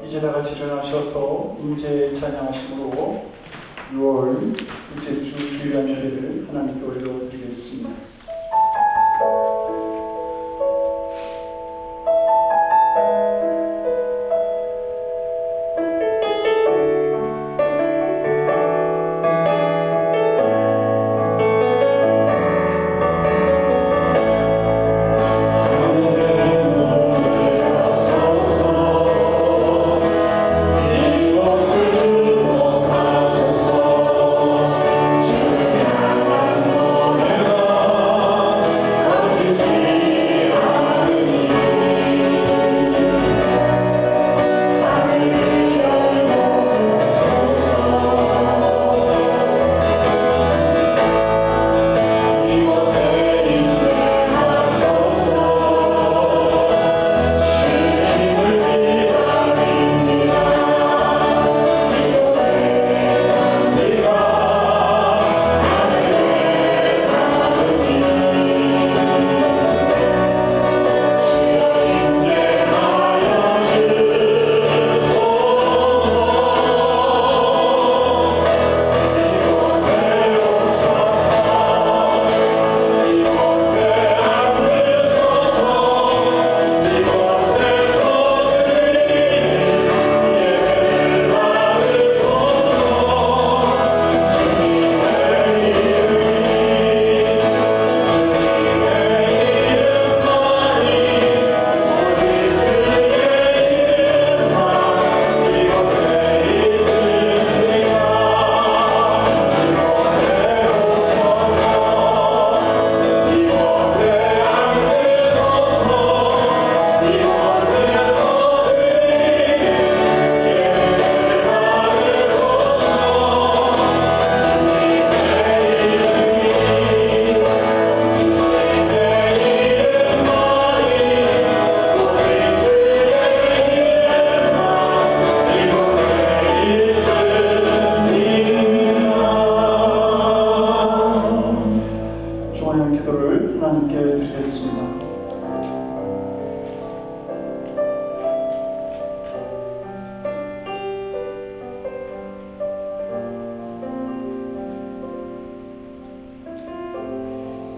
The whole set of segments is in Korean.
이제 다 같이 일어나셔서 인재 찬양하심으로 6월 둘째 주 주일한 예배를 하나님께 올려드리겠습니다.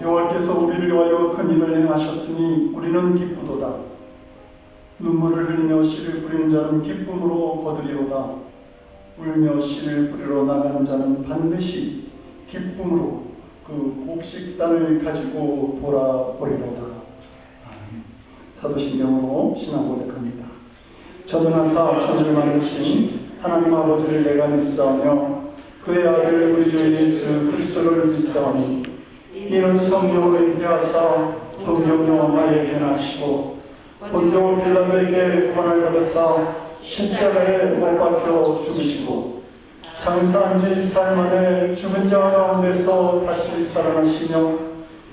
여호와께서 우리를 위하여 큰 일을 행하셨으니 우리는 기쁘도다. 눈물을 흘리며 씨를 뿌리는 자는 기쁨으로 거두리로다. 울며 씨를 뿌리러 나가는 자는 반드시 기쁨으로 그 곡식단을 가지고 돌아오리로다. 사도신경으로 신앙 고백합니다. 전능하사 천지를 만드신 하나님 아버지를 내가 믿사오며 그의 아들 우리 주 예수 그리스도를 믿사오니 이는 성령으로 잉태하사 성령여 마리아에게 나시고 본종 빌라도에게 고난을 받으사 십자가에 못 박혀 죽으시고 장사한 지 4일 만에 죽은 자 가운데서 다시 살아나시며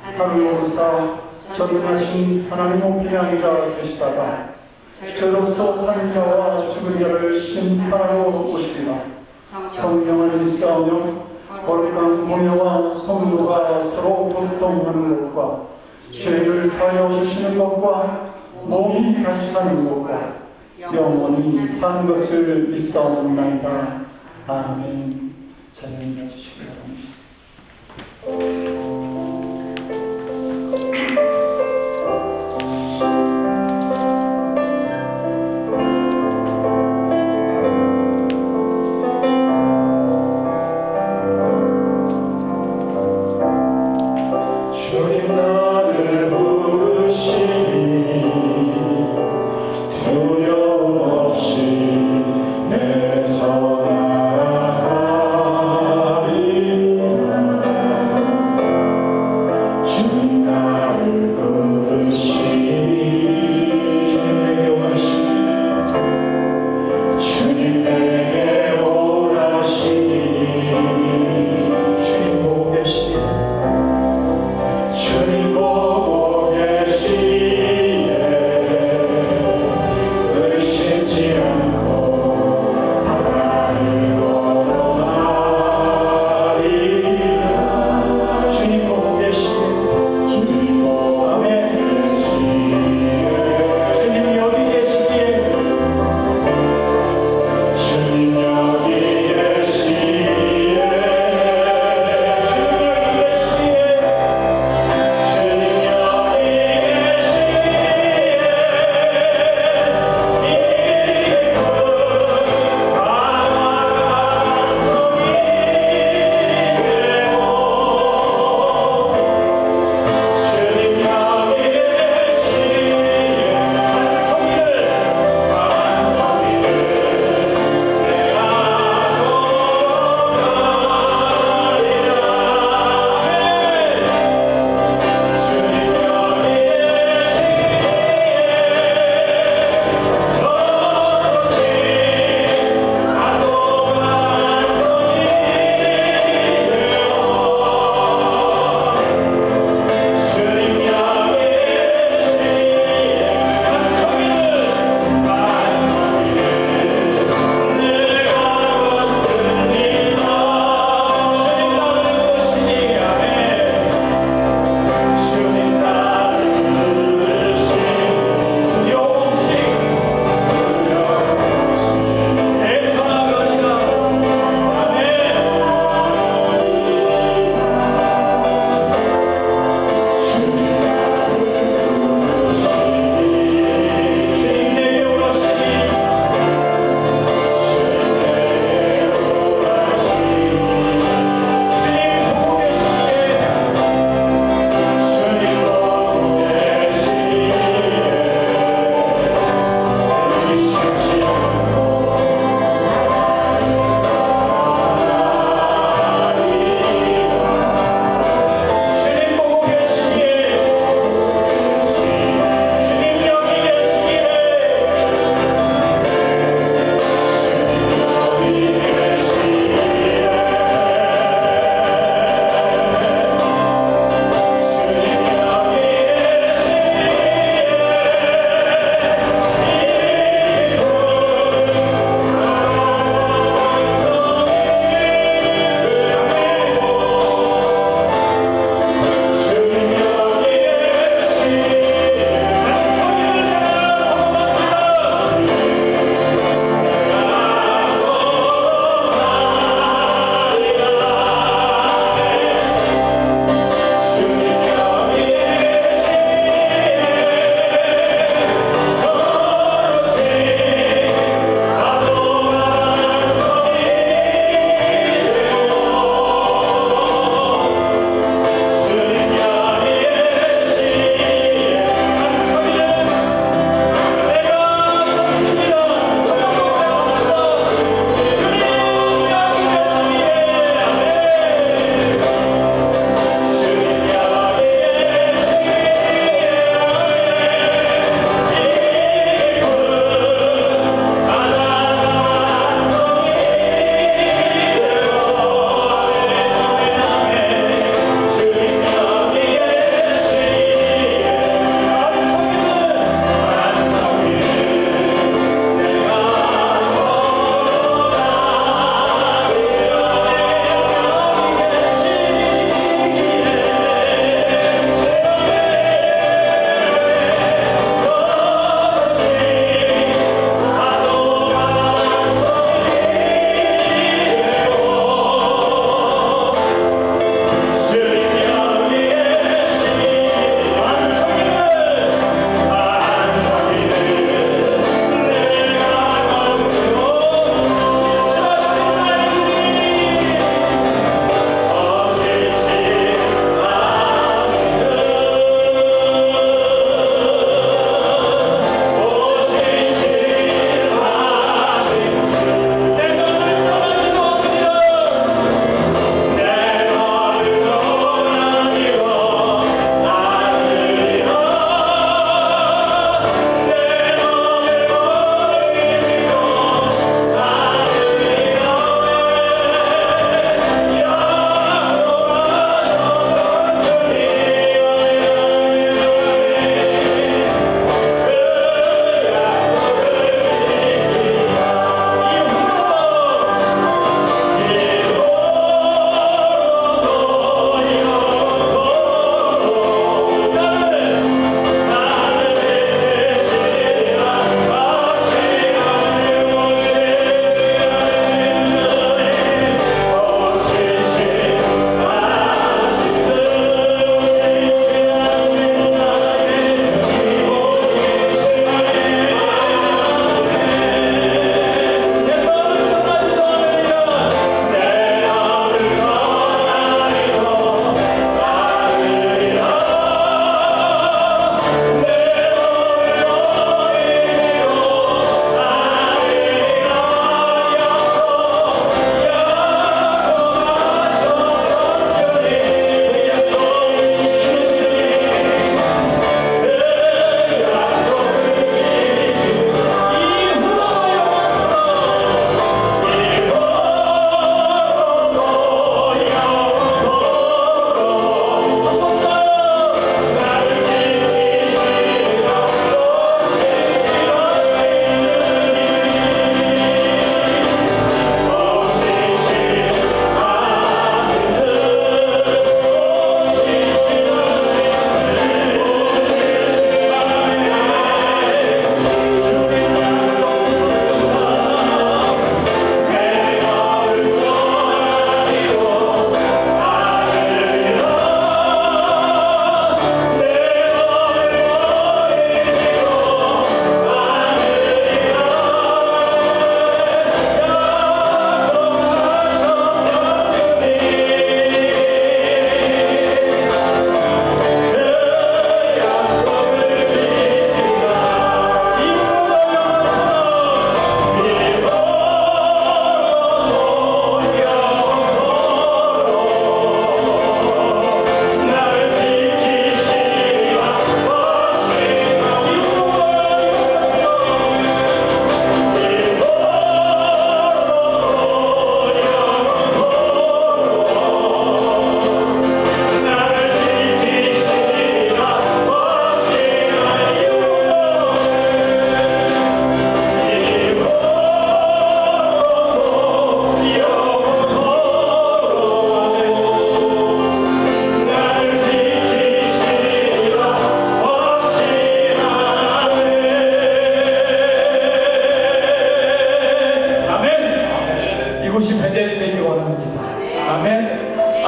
하늘 오르사 전능하신 하나님 우편에 앉아 계시다가 죄로서 산 자와 죽은 자를 심판하러 오시리라. 성령을 믿사오며 거룩한 공예와 성도가 서로 교통하는 것과 죄를 사하여 주시는 것과 몸이 다시 사는 것과 영원히 사는 것을 믿사옵나이다. 아멘. 자리에 앉아주시기 바랍니다. 두려움 없이 내 손 아가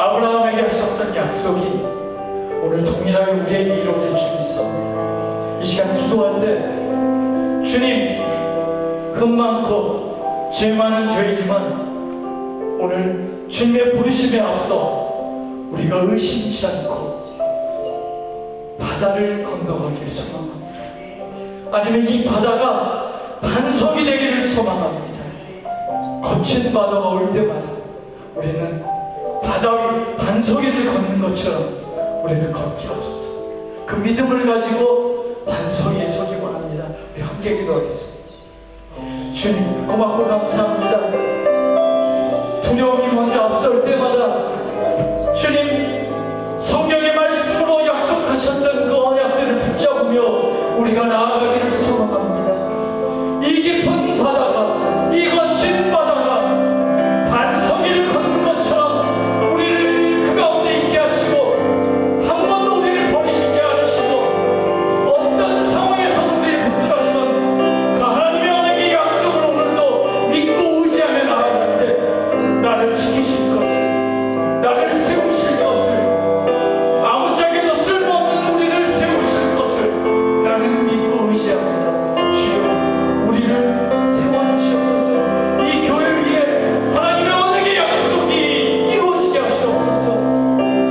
아브라함에게 하셨던 약속이 오늘 동일하게 우리에게 이루어질 줄 믿습니다. 이 시간 기도할 때 주님, 흠 많고 죄 많은 죄이지만 오늘 주님의 부르심에 앞서 우리가 의심치 않고 바다를 건너가길 소망합니다. 아니면 이 바다가 반석이 되기를 소망합니다. 거친 바다가 올 때마다 우리는 바다 위 반석 위를 걷는 것처럼 우리를 걷게 하소서. 그 믿음을 가지고 반석 위에 서기 원합니다. 우리 함께 기도하겠습니다. 주님, 고맙고 감사합니다. 두려움이 먼저 앞설 때마다 주님, 성경의 말씀으로 약속하셨던 그 언약들을 붙잡으며 우리가 나아가기를 소망합니다. 이 깊은 바다가, 이 거친 바다가 반석 위를 걷는 것처럼 우리를 그 가운데 있게 하시고 한 번도 우리를 버리시지 않으시고 어떤 상황에서도 우리를 붙들어주는 그 하나님의 언약의 약속을 오늘도 믿고 의지하며 나아갈 때 나를 지키실 것을, 나를 세우실 것을, 아무짝에도 쓸모없는 우리를 세우실 것을 나는 믿고 의지합니다. 주여, 우리를 세워주시옵소서. 이 교회 위에 하나님의 언약의 약속이 이루어지게 하시옵소서.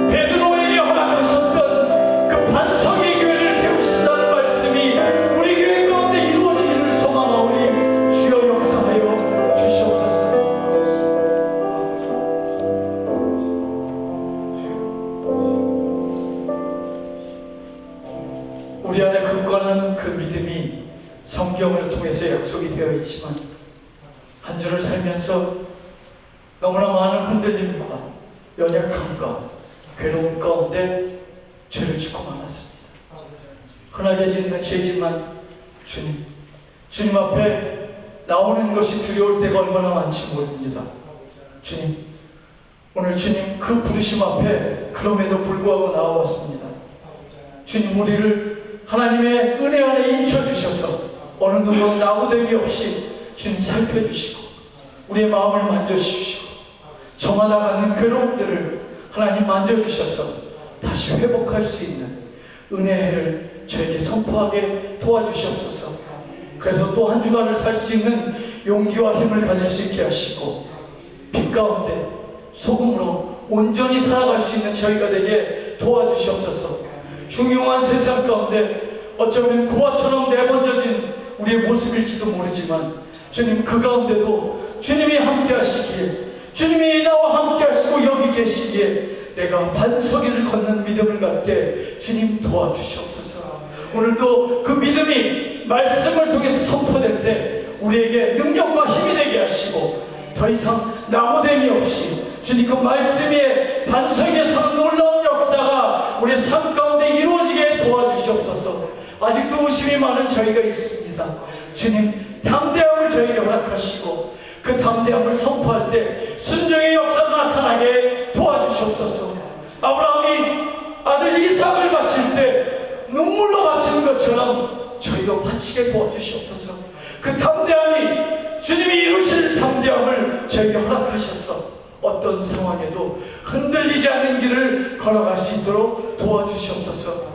베드로에게 허락하셨던 그 반석의 교회를 세우신다는 말씀이 우리 교회 가운데 이루어지기를 소망하오니 주여 역사하여 주시옵소서. 우리 안에 굳건한 그 믿음이 성경을 통해서 약속이 되어 있지만 한 주를 살면서 너무나 많은 흔들림과 연약함과 괴로움 가운데 죄를 짓고 말았습니다. 흔하게 짓는 죄지만 주님 앞에 나오는 것이 두려울 때가 얼마나 많지 모릅니다. 주님, 오늘 주님 그 부르심 앞에 그럼에도 불구하고 나와왔습니다. 주님, 우리를 하나님의 은혜 안에 인쳐주셔서 어느 누구 나무됨이 없이 주님 살펴주시고 우리의 마음을 만져주시고 저마다 갖는 괴로움들을 하나님 만져주셔서 다시 회복할 수 있는 은혜를 저에게 선포하게 도와주시옵소서. 그래서 또 한 주간을 살 수 있는 용기와 힘을 가질 수 있게 하시고 빛 가운데 소금으로 온전히 살아갈 수 있는 저희가 되게 도와주시옵소서. 중요한 세상 가운데 어쩌면 고아처럼 내번져진 우리의 모습일지도 모르지만 주님, 그 가운데도 주님이 함께 하시기에, 주님이 나와 함께 하시고 여기 계시기에 내가 반석 위를 걷는 믿음을 갖게 주님 도와주시옵소서. 오늘도 그 믿음이 말씀을 통해서 선포될 때 우리에게 능력과 힘이 되게 하시고 더 이상 나무됨이 없이 주님 그 말씀 위에 반석 위에 서는 놀라운 역사가 우리의 삶 가운데 이루어지게 도와주시옵소서. 아직도 의심이 많은 저희가 있습니다. 주님, 담대함을 저에게 허락하시고 그 담대함을 선포할 때 순종의 역사가 나타나게 도와주시옵소서. 아브라함이 아들 이삭을 바칠 때 눈물로 바치는 것처럼 저희도 바치게 도와주시옵소서. 그 담대함이 주님이 이루실 담대함을 저에게 허락하셔서 어떤 상황에도 흔들리지 않는 길을 걸어갈 수 있도록 도와주시옵소서.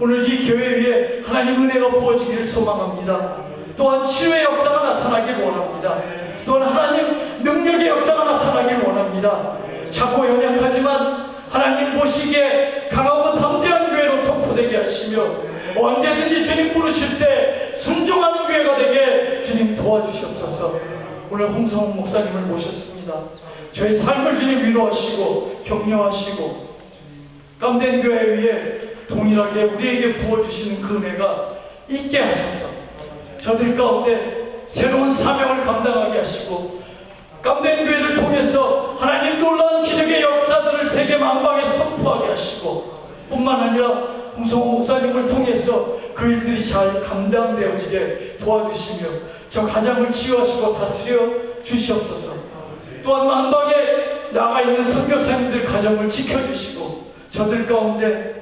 오늘 이 교회 위에 하나님 은혜가 부어지기를 소망합니다. 또한 치유의 역사가 나타나길 원합니다. 또한 하나님 능력의 역사가 나타나길 원합니다. 작고 연약하지만 하나님 보시기에 강하고 담대한 교회로 선포되게 하시며 언제든지 주님 부르실 때 순종하는 교회가 되게 주님 도와주시옵소서. 오늘 홍성훈 목사님을 모셨습니다. 저희 삶을 주님 위로하시고 격려하시고 깜된 교회 위에 동일하게 우리에게 부어주시는 그 은혜가 있게 하셔서 저들 가운데 새로운 사명을 감당하게 하시고 깜된 교회를 통해서 하나님 놀라운 기적의 역사들을 세계 만방에 선포하게 하시고 뿐만 아니라 홍성호 목사님을 통해서 그 일들이 잘 감당되어지게 도와주시며 저 가정을 치유하시고 다스려 주시옵소서. 또한 만방에 나가 있는 선교사님들 가정을 지켜주시고 저들 가운데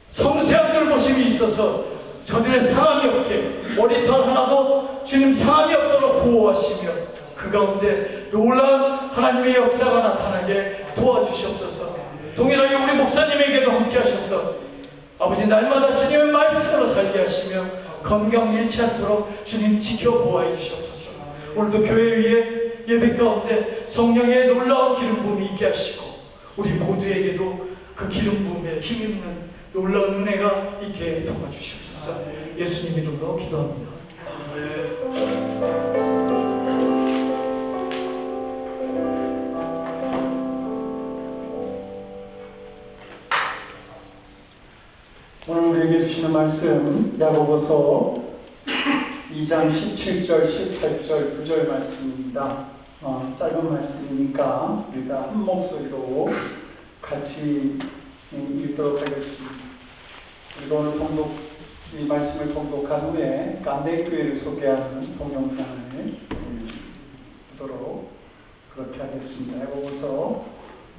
섬세한 돌보심이 있어서 저들의 상함이 없게 머리털 하나도 주님 상함이 없도록 보호하시며 그 가운데 놀라운 하나님의 역사가 나타나게 도와주시옵소서. 동일하게 우리 목사님에게도 함께 하셔서 아버지 날마다 주님의 말씀으로 살게 하시며 건강 잃지 않도록 주님 지켜보아해 주시옵소서. 오늘도 교회 위에 예배 가운데 성령의 놀라운 기름 부음이 있게 하시고 우리 모두에게도 그 기름 부음에 힘입는 놀라운 은혜가 있게 도와주시옵소서. 예수님 이름으로 기도합니다. 오늘 우리에게 주시는 말씀 야고보서 2장 17절, 18절, 9절 말씀입니다. 짧은 말씀이니까 우리가 한 목소리로 같이 읽도록 하겠습니다. 그리고 오늘 이 말씀을 봉독한 후에 깐대교회를 소개하는 동영상을 보도록 그렇게 하겠습니다. 야고보서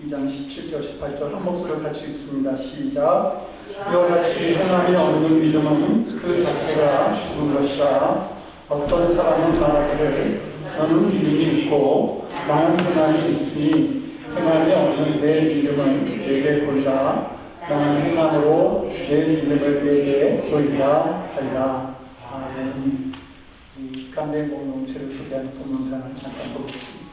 2장 17절, 18절 한 목소리로 같이 읽습니다. 시작. 이와 같이 행함이 없는 믿음은 그 자체가 죽은 것이라. 어떤 사람은 말하기를 너는 믿음이 있고 나는 행함이 있으니 행함이 없는 내 믿음을 내게 보이라. 나는 행함으로 내 믿음을 내게 보이라 하리라. 아멘. 이 깐대 공동체를 소개하는 동영상을 잠깐 보겠습니다.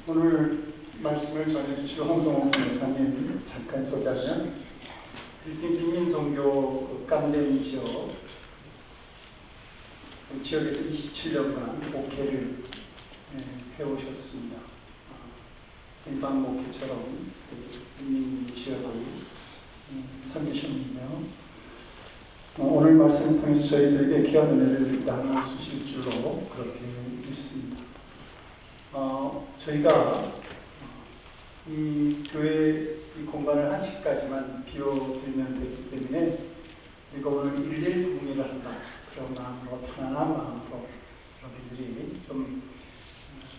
오늘 말씀을 전해주실 홍성옥 선교사님 잠깐 소개하면 필리핀 빈민선교 깐데미 지역 그 지역에서 27년간 목회를 해오셨습니다. 일반 목회처럼 빈민 지역을 섬기셨는데요. 오늘 말씀을 통해서 저희들에게 귀한 은혜를 나눠 주실 줄로 그렇게 믿습니다. 저희가 이 교회 이 공간을 1시까지만 비워드리면 되기 때문에 우리가 오늘 일일 부흥회를 한다. 그런 마음으로 편안한 마음으로 여러분들이 좀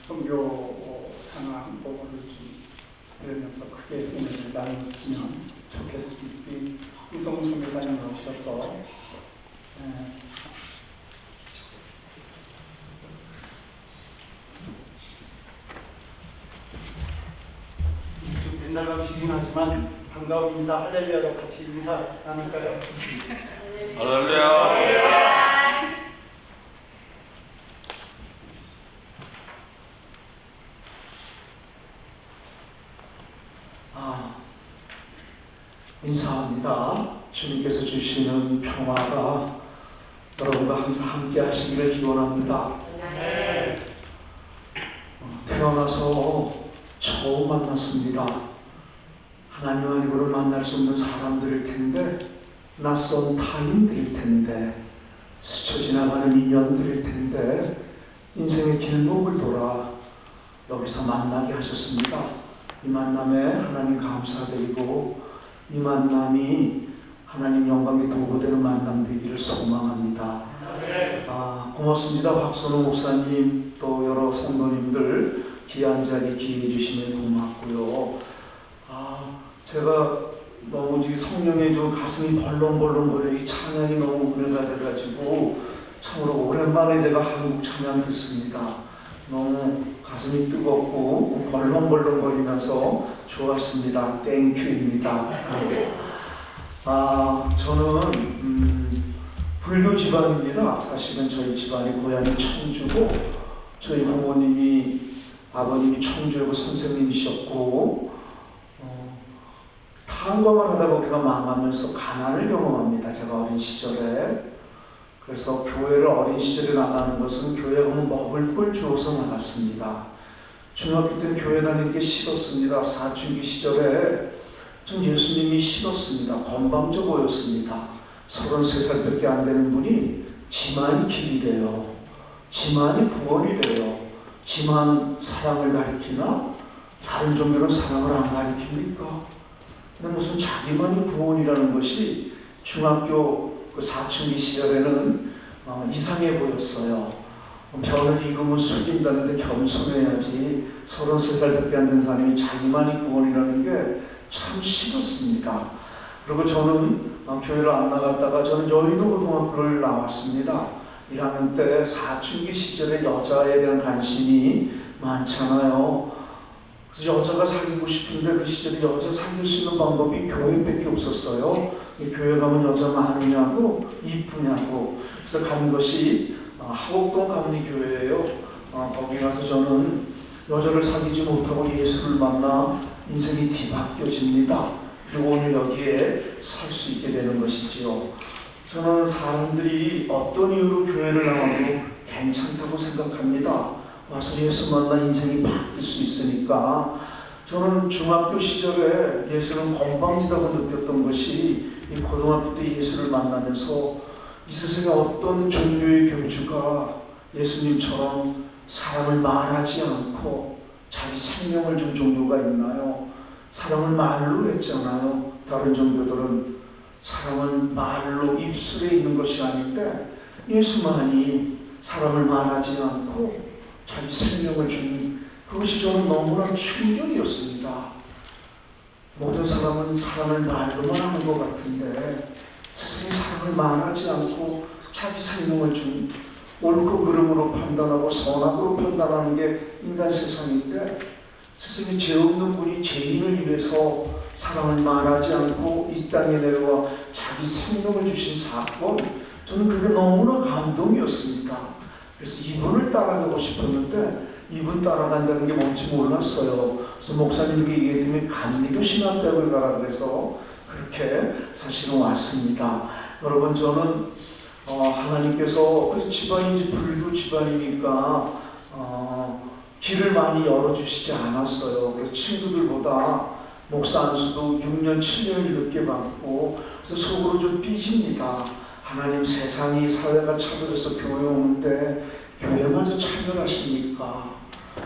선교 상황 보고를 좀 들으면서 크게 은혜를 나눴으면 좋겠습니다. 이성수 교사님 나오셔서 좀 옛날 방식이긴 하지만 반가운 인사 할렐루야로 같이 인사 나눌까요? 할렐루야. 인사합니다. 주님께서 주시는 평화가 여러분과 항상 함께 하시기를 기원합니다. 태어나서 처음 만났습니다. 하나님 아니고는 만날 수 없는 사람들일 텐데, 낯선 타인들일 텐데, 스쳐 지나가는 인연들일 텐데, 인생의 길목을 돌아 여기서 만나게 하셨습니다. 이 만남에 하나님 감사드리고, 이 만남이 하나님 영광의 도구되는 만남 되기를 소망합니다. 고맙습니다. 박선호 목사님, 또 여러 성도님들 귀한 자리 기회해 주시면 고맙고요. 제가 너무 성령에 좀 가슴이 벌렁벌렁거려, 이 찬양이 너무 은혜가 돼가지고 참으로 오랜만에 제가 한국 찬양 듣습니다. 너무 가슴이 뜨겁고 벌렁벌렁거리면서 좋았습니다. 땡큐입니다. 저는 불교 집안입니다. 사실은 저희 집안이 고향이 청주고, 저희 부모님이, 아버님이 청주고 선생님이셨고, 탄광을 하다가 우리가 망하면서 가난을 경험합니다. 제가 어린 시절에. 그래서 교회를 어린 시절에 나가는 것은 교회 가면 먹을 걸 주어서 나갔습니다. 중학교 때는 교회 다니는 게 싫었습니다. 사춘기 시절에 좀 예수님이 싫었습니다. 건방져 보였습니다. 33살밖에 안 되는 분이 지만이 길이래요. 지만이 구원이래요. 지만 사랑을 가리키나? 다른 종교는 사랑을 안 가리킵니까? 근데 무슨 자기만이 구원이라는 것이 중학교 그 사춘기 시절에는 이상해 보였어요. 벼를 익으면 숙인다는데 겸손해야지, 33살밖에 안 된 사람이 자기만이 구원이라는 게 참 싫었습니다. 그리고 저는 교회를 안 나갔다가 저는 여의도 고등학교를 나왔습니다. 1학년 때 사춘기 시절에 여자에 대한 관심이 많잖아요. 그래서 여자가 사귀고 싶은데 그 시절에 여자 사귈 수 있는 방법이 교회밖에 없었어요. 교회 가면 여자 많으냐고, 이쁘냐고. 그래서 간 것이 하곡동 감리교회예요. 거기 가서 저는 여자를 사귀지 못하고 예수를 만나 인생이 뒤바뀌어집니다. 그리고 오늘 여기에 설 수 있게 되는 것이지요. 저는 사람들이 어떤 이유로 교회를 나와도 괜찮다고 생각합니다. 와서 예수 만나 인생이 바뀔 수 있으니까. 저는 중학교 시절에 예수는 건방지다고 느꼈던 것이 이 고등학교 때 예수를 만나면서 이 세상에 어떤 종교의 교주가 예수님처럼 사람을 말하지 않고 자기 생명을 준 종교가 있나요? 사람을 말로 했잖아요. 다른 종교들은 사람은 말로 입술에 있는 것이 아닌데, 예수만이 사람을 말하지 않고 자기 생명을 준, 그것이 저는 너무나 충격이었습니다. 모든 사람은 사람을 말로만 하는 것 같은데, 세상에 사람을 말하지 않고 자기 생명을 준, 옳고 그름으로 판단하고 선악으로 판단하는 게 인간 세상인데, 세상에 죄 없는 분이 죄인을 위해서 사람을 말하지 않고 이 땅에 내려와 자기 생명을 주신 사건, 저는 그게 너무나 감동이었습니다. 그래서 이분을 따라가고 싶었는데 이분 따라간다는 게 뭔지 몰랐어요. 그래서 목사님께 얘기했더니 감리교 신학대학을 가라 그래서 그렇게 사실은 왔습니다. 여러분, 저는 하나님께서 집안인지 불교 집안이니까 길을 많이 열어주시지 않았어요. 그래서 친구들보다 목사 안수도 6년, 7년을 늦게 받고, 그래서 속으로 좀 삐집니다. 하나님, 세상이, 사회가 차별해서 교회 오는데 교회마저 차별하십니까?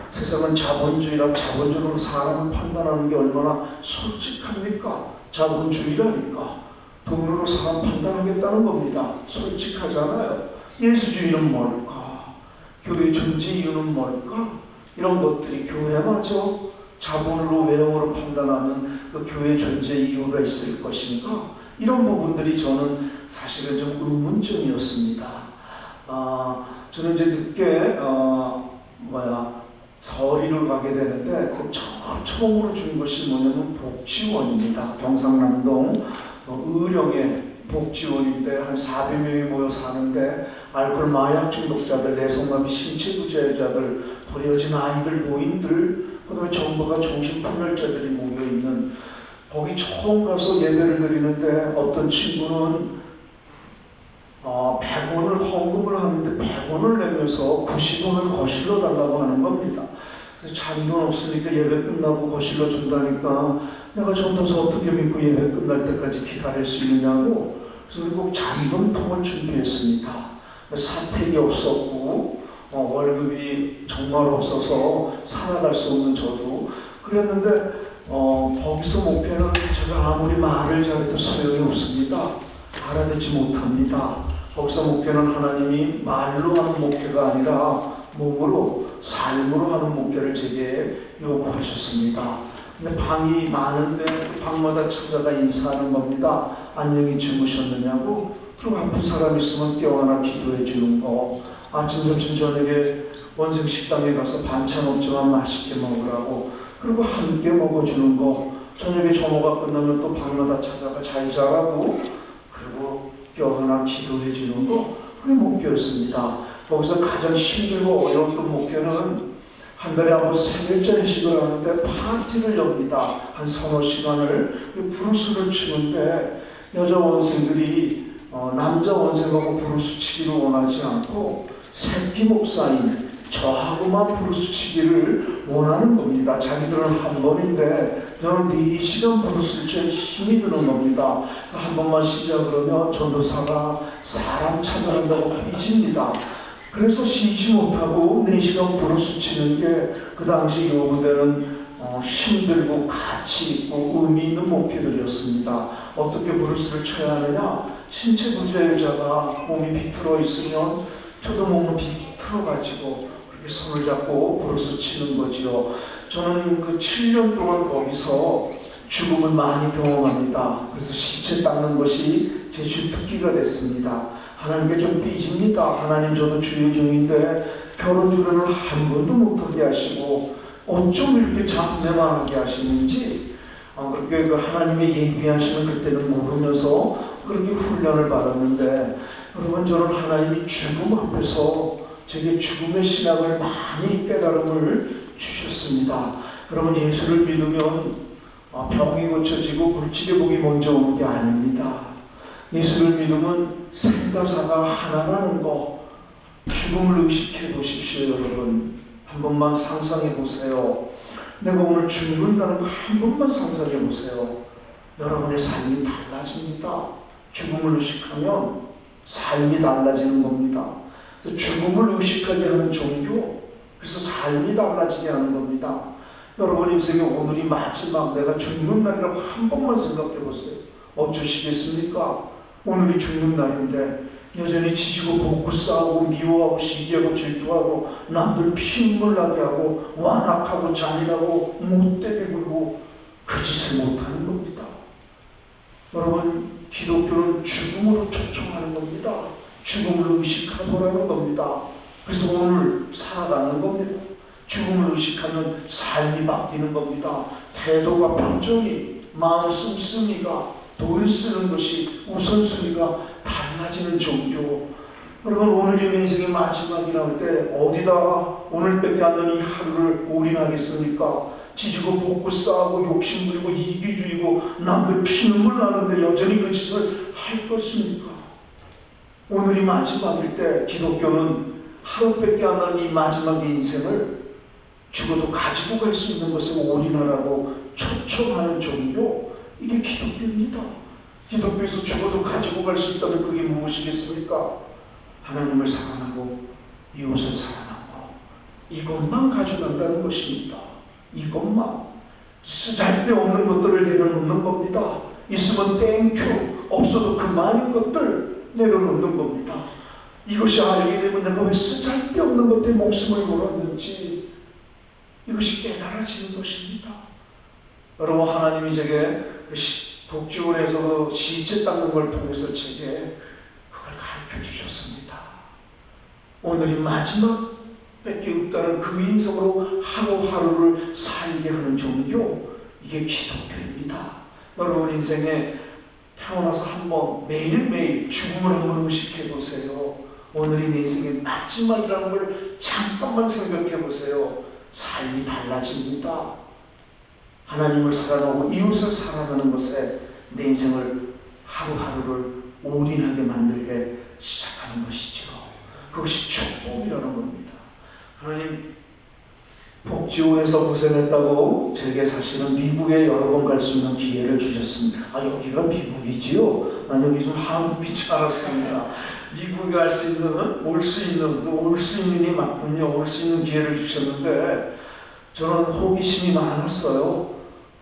세상은 자본주의라 자본주의로 사람을 판단하는 게 얼마나 솔직합니까? 자본주의라니까. 돈으로 사람 판단하겠다는 겁니다. 솔직하잖아요. 예수주의는 뭘까? 교회 존재 이유는 뭘까? 이런 것들이 교회마저 자본으로 외형으로 판단하는 그 교회 존재 이유가 있을 것인가? 이런 부분들이 저는 사실은 좀 의문점이었습니다. 저는 이제 늦게 서울을 가게 되는데 그 처음으로 준 것이 뭐냐면 복지원입니다. 경상남도 의령의 복지원인데 한 400명이 모여 사는데 알코올 마약 중독자들, 내성마비 신체부재자들, 버려진 아이들, 노인들, 그다음에 정부가 정신분열자들이 모여 있는 거기 처음 가서 예배를 드리는데 어떤 친구는 100원을 헌금을 하는데 100원을 내면서 90원을 거실러 달라고 하는 겁니다. 그래서 잔돈 없으니까 예배 끝나고 거실러 준다니까 내가 전도서 어떻게 믿고 예배 끝날 때까지 기다릴 수 있느냐고. 그래서 꼭 잔돈통을 준비했습니다. 사택이 없었고 월급이 정말 없어서 살아갈 수 없는 저도 그랬는데 거기서 목회는 제가 아무리 말을 잘해도 소용이 없습니다. 알아듣지 못합니다. 거기서 목회는 하나님이 말로 하는 목회가 아니라 몸으로, 삶으로 하는 목회를 제게 요구하셨습니다. 근데 방이 많은데 방마다 찾아가 인사하는 겁니다. 안녕히 주무셨느냐고. 그리고 아픈 사람 있으면 껴안아 기도해 주는 거. 아침, 점심, 저녁에 원생 식당에 가서 반찬 없지만 맛있게 먹으라고. 그리고 함께 먹어주는 거. 저녁에 점호가 끝나면 또 방마다 찾아가 잘 자라고. 그리고 껴안아 기도해 주는 거. 그게 목표였습니다. 거기서 가장 힘들고 어려웠던 목표는 한 달에 한 번 생일자 회식을 하는데 파티를 엽니다. 한 서너 시간을 브루스를 치는데 여자 원생들이 남자 원생하고 브루스 치기를 원하지 않고 새끼 목사인 저하고만 브루스 치기를 원하는 겁니다. 자기들은 한 번인데 저는 4시간 브루스를 쳐야 힘이 드는 겁니다. 그래서 한 번만 쉬자 그러면 전도사가 사람 찾아간다고 삐집니다. 그래서 쉬지 못하고 4시간 브루스 치는 게 그 당시 요구되는 힘들고 가치 있고 의미 있는 목회들이었습니다. 어떻게 브루스를 쳐야 하느냐? 신체 부재자가 몸이 비틀어 있으면 저도 몸을 비틀어가지고 그렇게 손을 잡고 브루스 치는 거지요. 저는 그 7년 동안 거기서 죽음을 많이 경험합니다. 그래서 시체 닦는 것이 제 주특기가 됐습니다. 하나님께 좀 삐집니다. 하나님 저도 주의 종인데 결혼 주례를 한 번도 못하게 하시고 어쩜 이렇게 잡내만 하게 하시는지 그렇게 그 하나님의 예비하시는 그때는 모르면서 그렇게 훈련을 받았는데 여러분 저는 하나님이 죽음 앞에서 제게 죽음의 신학을 많이 깨달음을 주셨습니다. 여러분 예수를 믿으면 병이 고쳐지고 물질의 복이 먼저 오는 게 아닙니다. 예수를 믿으면 생과사가 하나라는 거 죽음을 의식해 보십시오. 여러분 한 번만 상상해 보세요. 내가 오늘 죽는다는 거 한 번만 상상해 보세요. 여러분의 삶이 달라집니다. 죽음을 의식하면 삶이 달라지는 겁니다. 그래서 죽음을 의식하게 하는 종교, 그래서 삶이 달라지게 하는 겁니다. 여러분 인생의 오늘이 마지막 내가 죽는 날이라고 한 번만 생각해 보세요. 어쩌시겠습니까? 오늘이 죽는 날인데 여전히 지지고 볶고 싸우고 미워하고 시기하고 질투하고 남들 피눈물 나게 하고 완악하고 잔인하고 못되게 굴고 그 짓을 못하는 겁니다. 여러분 기독교는 죽음으로 초청하는 겁니다. 죽음을 의식하보라는 겁니다. 그래서 오늘 살아가는 겁니다. 죽음을 의식하면 삶이 바뀌는 겁니다. 태도가 표정이 마음 씀씀이가 돈 쓰는 것이 우선순위가 달라지는 종교. 여러분 오늘이 내 인생의 마지막이라고 할 때 어디다가 오늘밖에 안 되는 이 하루를 올인하겠습니까? 지지고 볶고 싸우고 욕심부리고 이기주의고 남들 피눈물 나는데 여전히 그 짓을 할 것입니까? 오늘이 마지막일 때 기독교는 하루밖에 안 되는 이 마지막의 인생을 죽어도 가지고 갈 수 있는 것을 올인하라고 초청하는 종교, 이게 기독교입니다. 기독교에서 죽어도 가지고 갈 수 있다면 그게 무엇이겠습니까? 하나님을 사랑하고 이웃을 사랑하고 이것만 가져간다는 것입니다. 이것만. 쓰잘데없는 것들을 내려놓는 겁니다. 있으면 땡큐, 없어도 그 많은 것들 내려놓는 겁니다. 이것이 알게 되면 내가 왜 쓰잘데없는 것에 목숨을 걸었는지 이것이 깨달아지는 것입니다. 여러분 하나님이 제게 복지원에서 시체 닦는 걸 통해서 제게 그걸 가르쳐 주셨습니다. 오늘이 마지막 밖에 없다는 그 인성으로 하루하루를 살게 하는 종교, 이게 기독교입니다. 여러분 인생에 태어나서 한번 매일매일 죽음을 한번 의식해 보세요. 오늘이 내 인생의 마지막이라는 걸 잠깐만 생각해 보세요. 삶이 달라집니다. 하나님을 사랑하고 이웃을 사랑하는 것에 내 인생을 하루하루를 올인하게 만들게 시작하는 것이죠. 그것이 축복이라는 겁니다. 하나님, 복지원에서 고생했다고 제게 사실은 미국에 여러 번 갈 수 있는 기회를 주셨습니다. 여기가 미국이지요? 난 여기 좀 한국인 줄 알았습니다. 미국에 갈 수 있는, 올 수 있는이 맞군요. 올 수 있는 기회를 주셨는데 저는 호기심이 많았어요.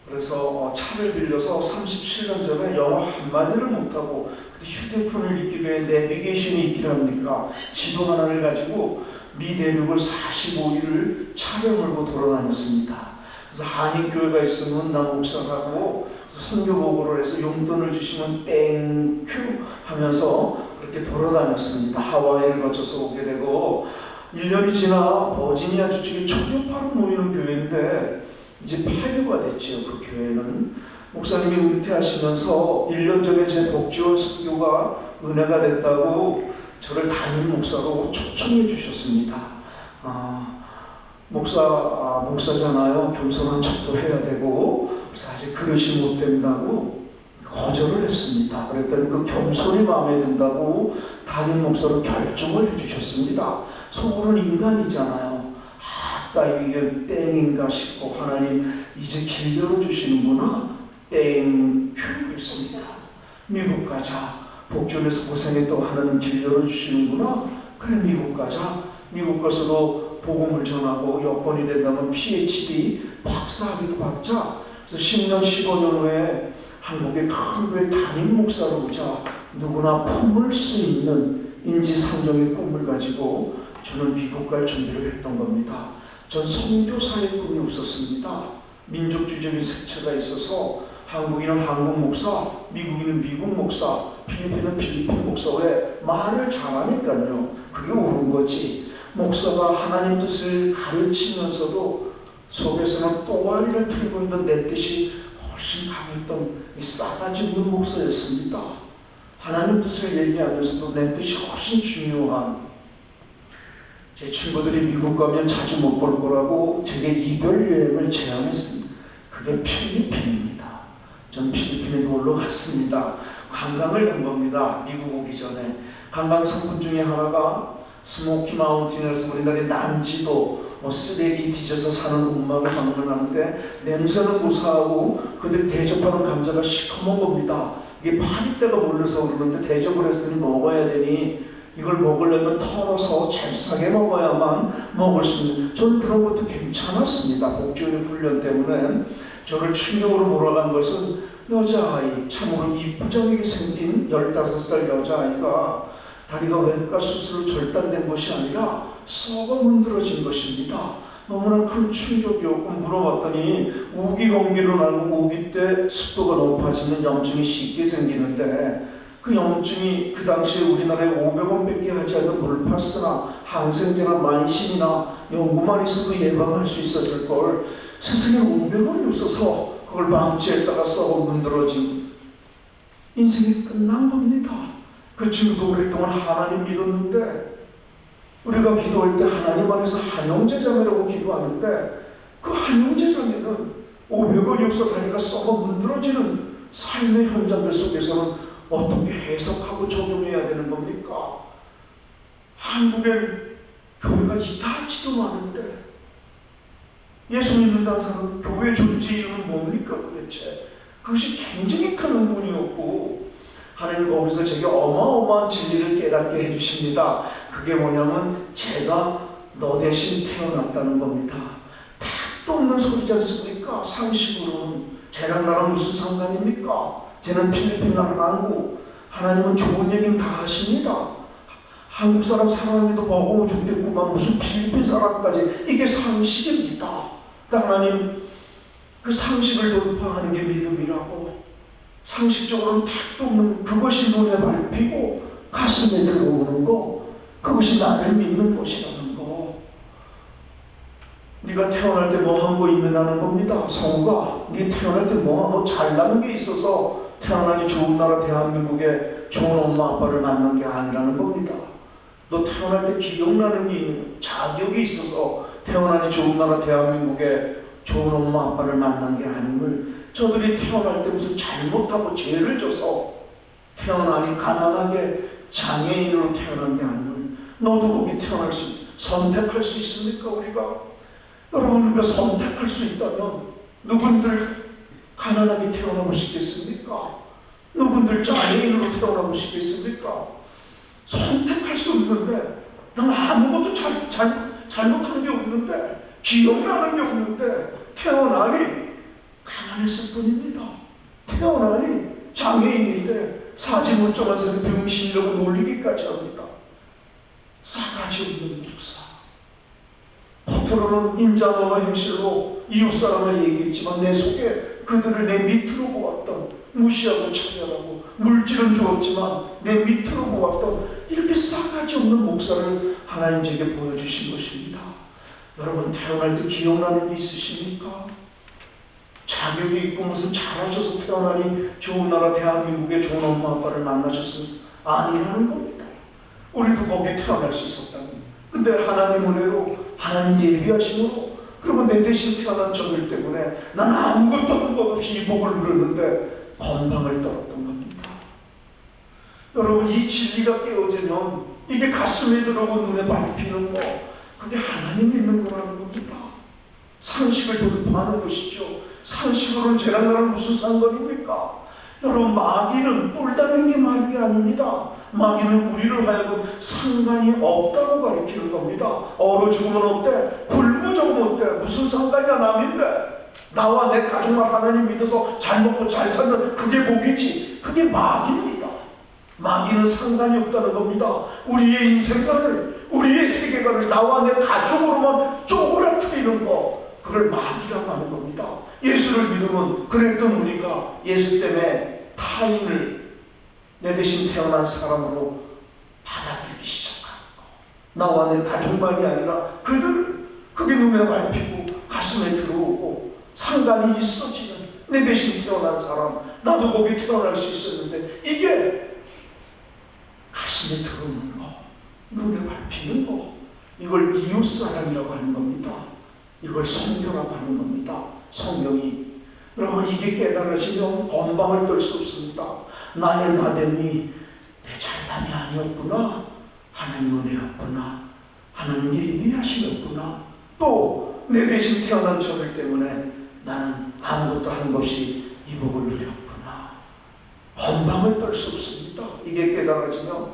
그래서 차를 빌려서 37년 전에 영어 한마디를 못하고 휴대폰을 있기 위해 내비게이션이 있기를 합니까? 지도 하나를 가지고 미 대륙을 45일을 차를 몰고 돌아다녔습니다. 그래서 한인교회가 있으면 나 목사라고 선교 보고를 해서 용돈을 주시면 땡큐 하면서 그렇게 돌아다녔습니다. 하와이를 거쳐서 오게 되고 1년이 지나 버지니아 주쪽에 초교파로 모이는 교회인데 이제 파교가 됐죠. 그 교회는 목사님이 은퇴하시면서 1년 전에 제 복지원 선교가 은혜가 됐다고 저를 담임 목사로 초청해 주셨습니다. 목사잖아요. 겸손한 척도 해야 되고 그래서 아직 그릇이 못 된다고 거절을 했습니다. 그랬더니 그 겸손이 마음에 든다고 담임 목사로 결정을 해주셨습니다. 속으로는 인간이잖아요. 이게 땡인가 싶고 하나님 이제 길 열어주시는구나. 땡큐 했습니다. 미국 가자. 복지원에서 고생했다고 하나님 길 열어주시는구나. 그래 미국 가자. 미국 가서도 복음을 전하고 여건이 된다면 PhD 박사학위도 받자. 그래서 10년 15년 후에 한국의 큰 교회 담임 목사로 오자. 누구나 품을 수 있는 인지상정의 꿈을 가지고 저는 미국 갈 준비를 했던 겁니다. 전 선교사의 꿈이 없었습니다. 민족주의적인 색채가 있어서 한국인은 한국 목사, 미국인은 미국 목사, 필리핀은 필리핀 목사. 왜? 말을 잘하니까요. 그게 옳은 거지. 목사가 하나님 뜻을 가르치면서도 속에서는 또아리를 틀고 있는 내 뜻이 훨씬 강했던 이 싸가지 없는 목사였습니다. 하나님 뜻을 얘기하면서도 내 뜻이 훨씬 중요한, 제 친구들이 미국 가면 자주 못 볼 거라고 제게 이별 여행을 제안했습니다. 그게 필리핀입니다. 전 필리핀에 놀러 갔습니다. 관광을 간 겁니다. 미국 오기 전에. 관광 상품 중에 하나가 스모키 마운틴에서 우리나라의 난지도 쓰레기 뒤져서 사는 음악을 방문하는데 냄새는 고소하고 그들이 대접하는 감자가 시커먼 겁니다. 이게 파리떼가 몰려서 그러는데 대접을 했으니 먹어야 되니 이걸 먹으려면 털어서 잽싸게 먹어야만 먹을 수 있는, 저는 그런 것도 괜찮았습니다. 복지원의 훈련 때문에. 저를 충격으로 몰아간 것은 여자아이, 참으로 이쁘장하게 생긴 15살 여자아이가 다리가 외과 수술로 절단된 것이 아니라 썩어 문드러진 것입니다. 너무나 큰 충격이었고 물어봤더니 우기공기로 나고 우기 때 습도가 높아지면 염증이 쉽게 생기는데 그 염증이 그 당시에 우리나라에 500원밖에 하지 않는 물파스나 항생제나 만신이나 연고만 있어도 예방할 수 있었을 걸 세상에 500원이 없어서 그걸 방치했다가 썩어 문드러진, 인생이 끝난 겁니다. 그 친구도 오랫동안 하나님 믿었는데 우리가 기도할 때 하나님 안에서 한영제 자매라고 기도하는데 그 한영제 자매는 500원이 없어 다리가 썩어 문드러지는 삶의 현장들 속에서는 어떻게 해석하고 적용해야 되는 겁니까? 한국엔 교회가 이다지도 많은데 예수 믿는다는 사람은 교회 존재 이유는 뭡니까 도대체? 그것이 굉장히 큰 의문이었고 하나님 거기서 제게 어마어마한 진리를 깨닫게 해주십니다. 그게 뭐냐면 제가 너 대신 태어났다는 겁니다. 택도 없는 소리지 않습니까? 상식으로는 쟤랑 나랑 무슨 상관입니까? 쟤는 필리핀 나라 아니고 하나님은 좋은 얘기는 다 하십니다. 한국 사람 사랑하기도 버거워 죽겠구만 무슨 필리핀 사람까지. 이게 상식입니다. 하나님 그 상식을 돌파하는 게 믿음이라고. 상식적으로는 택도 없는 그것이 눈에 밟히고 가슴에 들어오는 거, 그것이 나를 믿는 것이라는 거. 네가 태어날 때 뭐 한 거 있느냐는 겁니다. 성우가 네 태어날 때 뭐 잘난 게 있어서 태어나니 좋은 나라 대한민국에 좋은 엄마 아빠를 만난 게 아니라는 겁니다. 너 태어날 때 기억나는 게 있는 자격이 있어서 태어나니 좋은 나라 대한민국에 좋은 엄마 아빠를 만난 게 아님을, 저들이 태어날 때 무슨 잘못하고 죄를 져서 태어나니 가난하게 장애인으로 태어난 게 아님을, 너도 거기 태어날 선택할 수 있습니까? 우리가 여러분, 그 선택할 수 있다면 누군들 가난하게 태어나보시겠습니까? 누군들 장애인으로 태어나보시겠습니까? 선택할 수 없는데, 난 아무것도 잘못한 게 없는데, 기억나는 게 없는데, 태어나니 가난했을 뿐입니다. 태어나니 장애인인데 사지 멀쩡한 사람이 병신이라고 놀리기까지 합니다. 싸가지 없는 목사. 겉으로는 인자노와 행실로 이웃사람을 얘기했지만 내 속에 그들을 내 밑으로 보았던, 무시하고 차별하고 물질은 주었지만 내 밑으로 보았던 이렇게 싸가지 없는 목사를 하나님 제게 보여주신 것입니다. 여러분, 태어날 때 기억나는 게 있으십니까? 자격이 있고 무슨 잘하셔서 태어나니 좋은 나라 대한민국에 좋은 엄마 아빠를 만나셨으면 아니라는 겁니다. 우리도 거기에 태어날 수 있었다는. 근데 하나님 은혜로, 하나님 예비하심으로, 그리고 내 대신 태어난 저들 때문에 난 아무것도 한 것 없이 이 복을 누렸는데 건방을 떨었던 겁니다. 여러분, 이 진리가 깨어지면 이게 가슴에 들어오고 눈에 밟히는 거, 그게 하나님 믿는 거라는 겁니다. 상식을 돌파하는 것이죠. 상식으로는 쟤랑 나랑 무슨 상관입니까? 여러분, 마귀는 똘다는 게 마귀가 아닙니다. 마귀는 우리를 하여금 상관이 없다고 가르치는 겁니다. 얼어 죽으면 어때? 굶어 죽으면 어때? 무슨 상관이야, 남인데. 나와 내 가족만 하나님 믿어서 잘 먹고 잘 살면 그게 복이지. 그게 마귀입니다. 마귀는 상관이 없다는 겁니다. 우리의 인생관을, 우리의 세계관을 나와 내 가족으로만 쪼그라뜨리는 거, 그걸 마귀라고 하는 겁니다. 예수를 믿으면 그랬던 우리가 예수 때문에 타인을 내 대신 태어난 사람으로 받아들이기 시작하는 거. 나와 내 가족만이 아니라 그들, 그게 눈에 밟히고 가슴에 들어오고 상관이 있어지는 내 대신 태어난 사람, 나도 거기 태어날 수 있었는데, 이게 가슴에 들어오는 거, 눈에 밟히는 거, 이걸 이웃사랑이라고 하는 겁니다. 이걸 성교라고 하는 겁니다. 성경이. 여러분, 이게 깨달아지면 건방을 떨 수 없습니다. 나의 나됨이 내 잘남이 아니었구나. 하나님 은혜였구나. 하나님 예비하시였구나. 또 내 대신 태어난 저들 때문에 나는 아무것도 한 것이 이 복을 누렸구나. 건방을 떨 수 없습니다. 이게 깨달아지면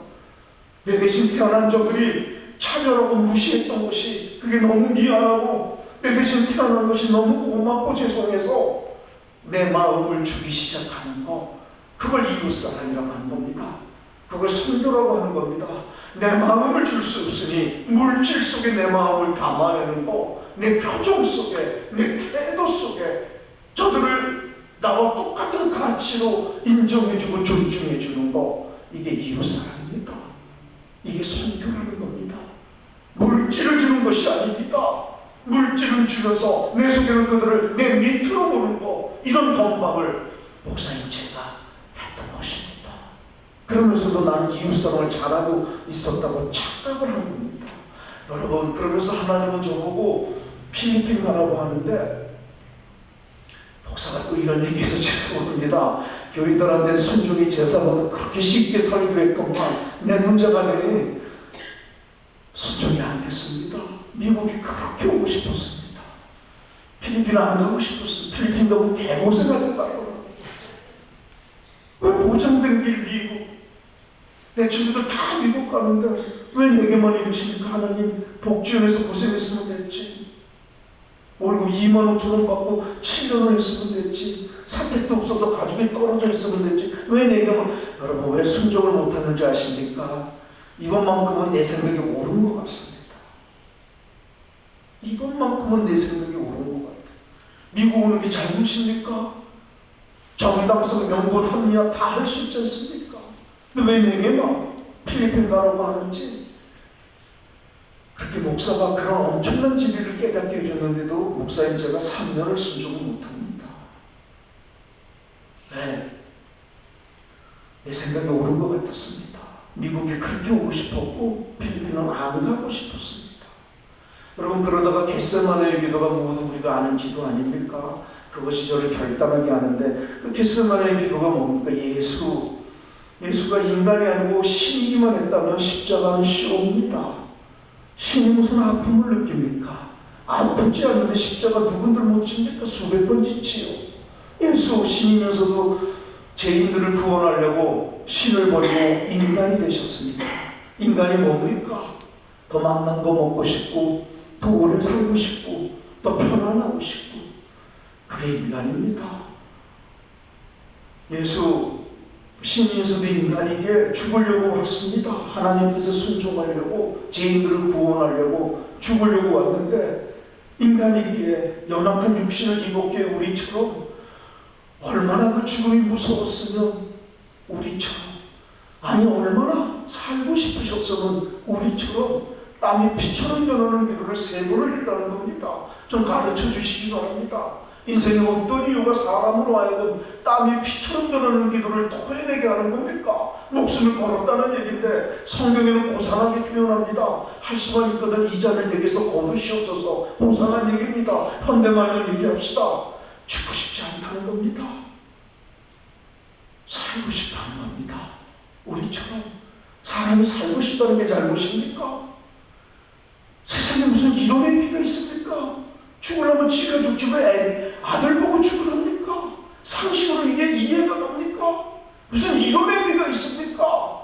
내 대신 태어난 저들이 차별하고 무시했던 것이, 그게 너무 미안하고 내 대신 태어난 것이 너무 고맙고 죄송해서 내 마음을 주기 시작하는 거, 그걸 이웃사랑이라고 하는 겁니다. 그걸 선교라고 하는 겁니다. 내 마음을 줄 수 없으니 물질 속에 내 마음을 담아내는 거, 내 표정 속에, 내 태도 속에 저들을 나와 똑같은 가치로 인정해주고 존중해주는 거, 이게 이웃사랑입니다. 이게 선교라는 겁니다. 물질을 주는 것이 아닙니다. 물질을 주면서 내 속에는 그들을 내 밑으로 보는 거, 이런 건방을 목사님 제가 했던 것입니다. 그러면서도 나는 이웃사랑을 잘하고 있었다고 착각을 한 겁니다. 여러분, 그러면서 하나님은 저보고 필리핀 가라고 하는데, 목사가 또 이런 얘기해서 죄송합니다. 교인들한테 순종이 제사보다 그렇게 쉽게 설교했건만 내 문제가 되니 순종이 안 됐습니다. 미국이 그렇게 오고 싶었습니다. 필리핀 안 가고 싶었어요. 필리핀 너무 개고생하셨다더라고요. 왜 보장된 길 미국, 내 친구들 다 미국 가는데 왜 내게만 이러십니까? 하나님, 복지원에서 고생했으면 됐지. 월급 2만 5천 원 받고 7년을 했으면 됐지. 사택도 없어서 가족이 떨어져 있으면 됐지. 왜 내게만. 여러분, 왜 순종을 못하는지 아십니까? 이번만큼은 내 생각이 옳은 것 같습니다. 이것만큼은 내 생각이 옳은 것 같아요. 미국 오는 게 잘못입니까? 정당성, 명분, 합리화 다 할 수 있지 않습니까? 근데 왜 내게만 필리핀 가라고 하는지. 그렇게 목사가 그런 엄청난 진리를 깨닫게 해줬는데도 목사인 제가 3년을 순종을 못합니다. 왜? 내 생각이 옳은 것 같았습니다. 미국에 그렇게 오고 싶었고 필리핀은 안 가고 싶었습니다. 여러분, 그러다가 겟세마네의 기도가 모두 우리가 아는 기도 아닙니까? 그것이 저를 결단하게 하는데, 그 겟세마네의 기도가 뭡니까? 예수가 인간이 아니고 신이기만 했다면 십자가는 쇼입니다. 신이 무슨 아픔을 느낍니까? 아프지 않는데 십자가 누군들 못 집니까? 수백 번 짓지요. 예수 신이면서도 죄인들을 구원하려고 신을 버리고 인간이 되셨습니다. 인간이 뭡니까? 더 맛난 거 먹고 싶고, 더 오래 살고 싶고, 더 편안하고 싶고, 그게 인간입니다. 예수 신인서도 인간에게 죽으려고 왔습니다. 하나님 뜻에 순종하려고, 죄인들을 구원하려고 죽으려고 왔는데, 인간이기에 연약한 육신을 입었기에 우리처럼 얼마나 그 죽음이 무서웠으면 우리처럼, 아니 얼마나 살고 싶으셨으면 우리처럼 땀이 피처럼 변하는 기도를 3번을 했다는 겁니다. 좀 가르쳐 주시기 바랍니다. 인생에 어떤 이유가 사람으로 하여금 땀이 피처럼 변하는 기도를 토해내게 하는 겁니까? 목숨을 걸었다는 얘기인데 성경에는 고상하게 표현합니다. 할 수만 있거든 이 잔을 내게서 거두시옵소서. 고상한 얘기입니다. 현대말로 얘기합시다. 죽고 싶지 않다는 겁니다. 살고 싶다는 겁니다. 우리처럼 사람이 살고 싶다는 게 잘못입니까? 세상에 무슨 이런 의미가 있습니까? 죽으려면 지가 죽지 왜 아들 보고 죽으랍니까? 상식으로 이게 이해가 갑니까? 무슨 이런 의미가 있습니까?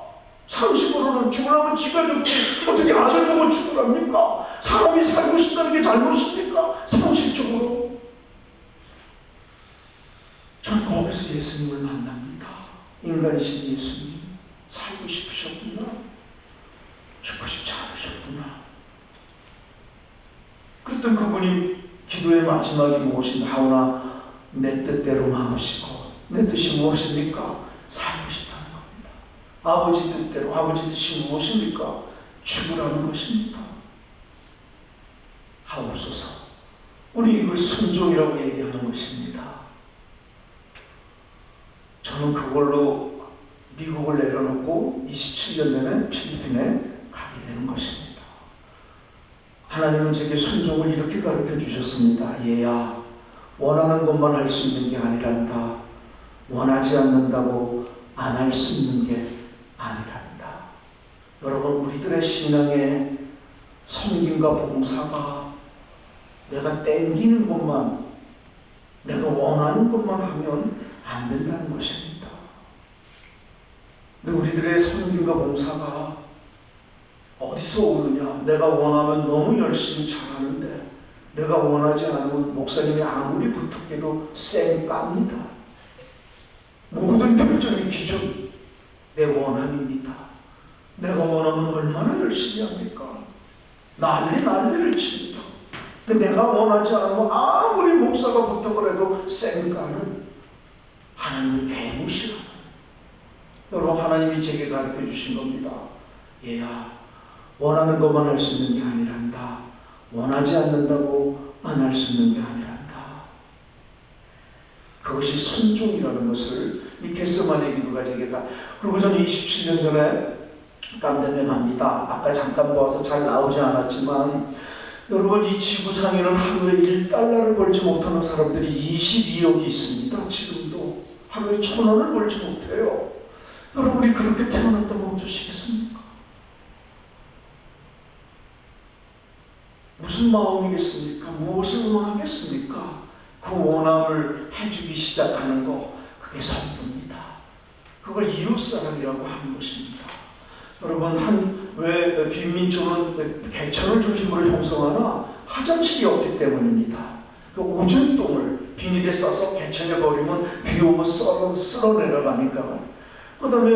상식으로는 죽으려면 지가 죽지 어떻게 아들 보고 죽으랍니까? 사람이 살고 싶다는 게 잘못입니까? 상식적으로. 전 거기서 예수님을 만납니다. 인간이신 예수님, 살고 싶으셨구나. 죽고 싶지 않으셨구나. 그랬던 그분이 기도의 마지막이 무엇인가? 하오나 내 뜻대로 마음시고, 내 뜻이 무엇입니까? 살고 싶다는 겁니다. 아버지 뜻대로, 아버지 뜻이 무엇입니까? 죽으라는 것입니다. 하옵소서. 우리 이걸 순종이라고 얘기하는 것입니다. 저는 그걸로 미국을 내려놓고 27년 내내 필리핀에 가게 되는 것입니다. 하나님은 제게 순종을 이렇게 가르쳐 주셨습니다. 얘야, 원하는 것만 할 수 있는 게 아니란다. 원하지 않는다고 안 할 수 있는 게 아니란다. 여러분, 우리들의 신앙의 섬김과 봉사가 내가 땡기는 것만, 내가 원하는 것만 하면 안 된다는 것입니다. 근데 우리들의 섬김과 봉사가 어디서 오느냐? 내가 원하면 너무 열심히 잘하는데 내가 원하지 않으면 목사님이 아무리 부탁해도 쌩깝니다. 모든 결정의 기준 내 원함입니다. 내가 원하면 얼마나 열심히 합니까? 난리를 칩니다. 근데 내가 원하지 않으면 아무리 목사가 부탁을 해도 쌩까는 하나님을 개무시하는. 여러분, 하나님이 제게 가르쳐 주신 겁니다. 얘야, 원하는 것만 할 수 있는 게 아니란다. 원하지 않는다고 안 할 수 있는 게 아니란다. 그것이 순종이라는 것을 이 겟세마네 기도가 제게가. 그리고 저는 27년 전에 깜대에 갑니다. 아까 잠깐 보아서 잘 나오지 않았지만 여러분, 이 지구상에는 하루에 1달러를 벌지 못하는 사람들이 22억이 있습니다. 지금도 하루에 1,000원을 벌지 못해요. 여러분이 그렇게 태어났다고 어쩌시겠습니까? 무슨 마음이겠습니까? 무엇을 원하겠습니까? 그 원함을 해주기 시작하는 거, 그게 선부입니다. 그걸 이웃사랑이라고 하는 것입니다. 여러분, 왜 빈민족은 개천을 중심으로 형성하나? 화장실이 없기 때문입니다. 그 오줌똥을 비닐에 싸서 개천에 버리면 비 오면 쓸어 내려가니까. 그 다음에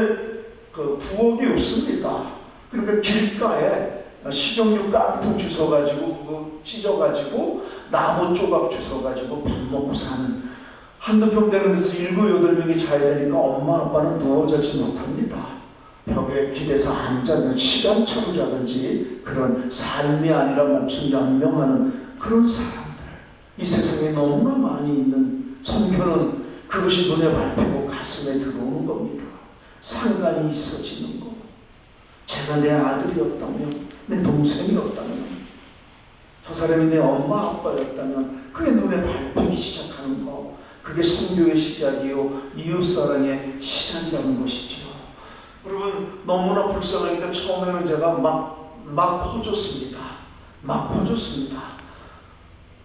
그 부엌이 없습니다. 그러니까 길가에 식용유 깡통 주워가지고 그거 찢어가지고 나무 조각 주워가지고 밥 먹고 사는 한두 평 되는 데서 7, 8명이 자야 되니까 엄마 아빠는 누워 자지 못합니다. 벽에 기대서 앉아는 시간차로 자든지 그런 삶이 아니라 목숨 연명하는 그런 사람들, 이 세상에 너무나 많이 있는 선교는 그것이 눈에 밟히고 가슴에 들어오는 겁니다. 상관이 있어지는 거. 제가 내 아들이었다면, 내 동생이었다면, 저 사람이 내 엄마 아빠였다면 그게 눈에 밟히기 시작하는 거. 그게 선교의 시작이요 이웃사랑의 시작이라는 것이죠. 여러분, 너무나 불쌍하니까 처음에는 제가 막 퍼줬습니다.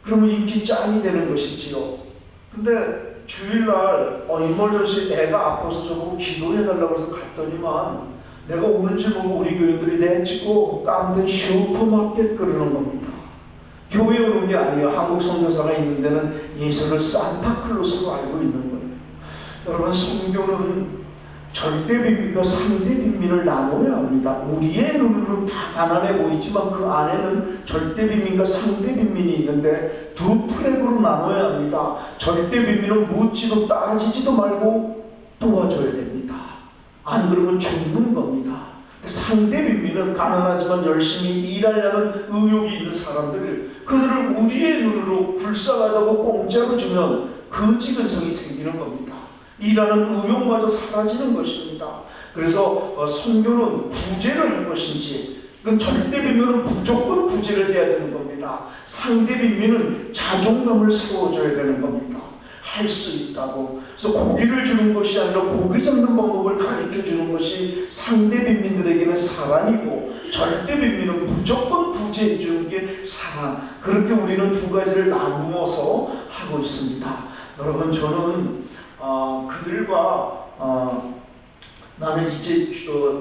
그러면 인기 짱이 되는 것이지요. 근데 주일날 이멀전시 애가 아파서 저보고 기도해달라고 해서 갔더니만 내가 오는지 모르고 우리 교인들이 내 찍고 깜든 슈퍼마켓 그러는 겁니다. 교회 오는 게 아니에요. 한국 선교사가 있는 데는 예수를 산타클로스로 알고 있는 거예요. 여러분, 선교는 절대 빈민과 상대 빈민을 나눠야 합니다. 우리의 눈으로는 다 가난해 보이지만 그 안에는 절대 빈민과 상대 빈민이 있는데 두 트랙으로 나눠야 합니다. 절대 빈민은 묻지도 따지지도 말고 도와줘야 됩니다. 안 그러면 죽는 겁니다. 상대 빈민은 가난하지만 열심히 일하려는 의욕이 있는 사람들을, 그들을 우리의 눈으로 불쌍하다고 공짜로 주면 거지근성이 생기는 겁니다. 일하는 의욕마저 사라지는 것입니다. 그래서 선교는 구제를 할 것인지, 그건 절대 빈민은 무조건 구제를 해야 되는 겁니다. 상대 빈민은 자존감을 세워줘야 되는 겁니다. 할 수 있다고. 그래서 고기를 주는 것이 아니라 고기 잡는 방법을 가르쳐 주는 것이 상대 빈민들에게는 사랑이고, 절대 빈민은 무조건 구제해 주는 게 사랑. 그렇게 우리는 두 가지를 나누어서 하고 있습니다. 여러분, 저는 그들과 나는 이제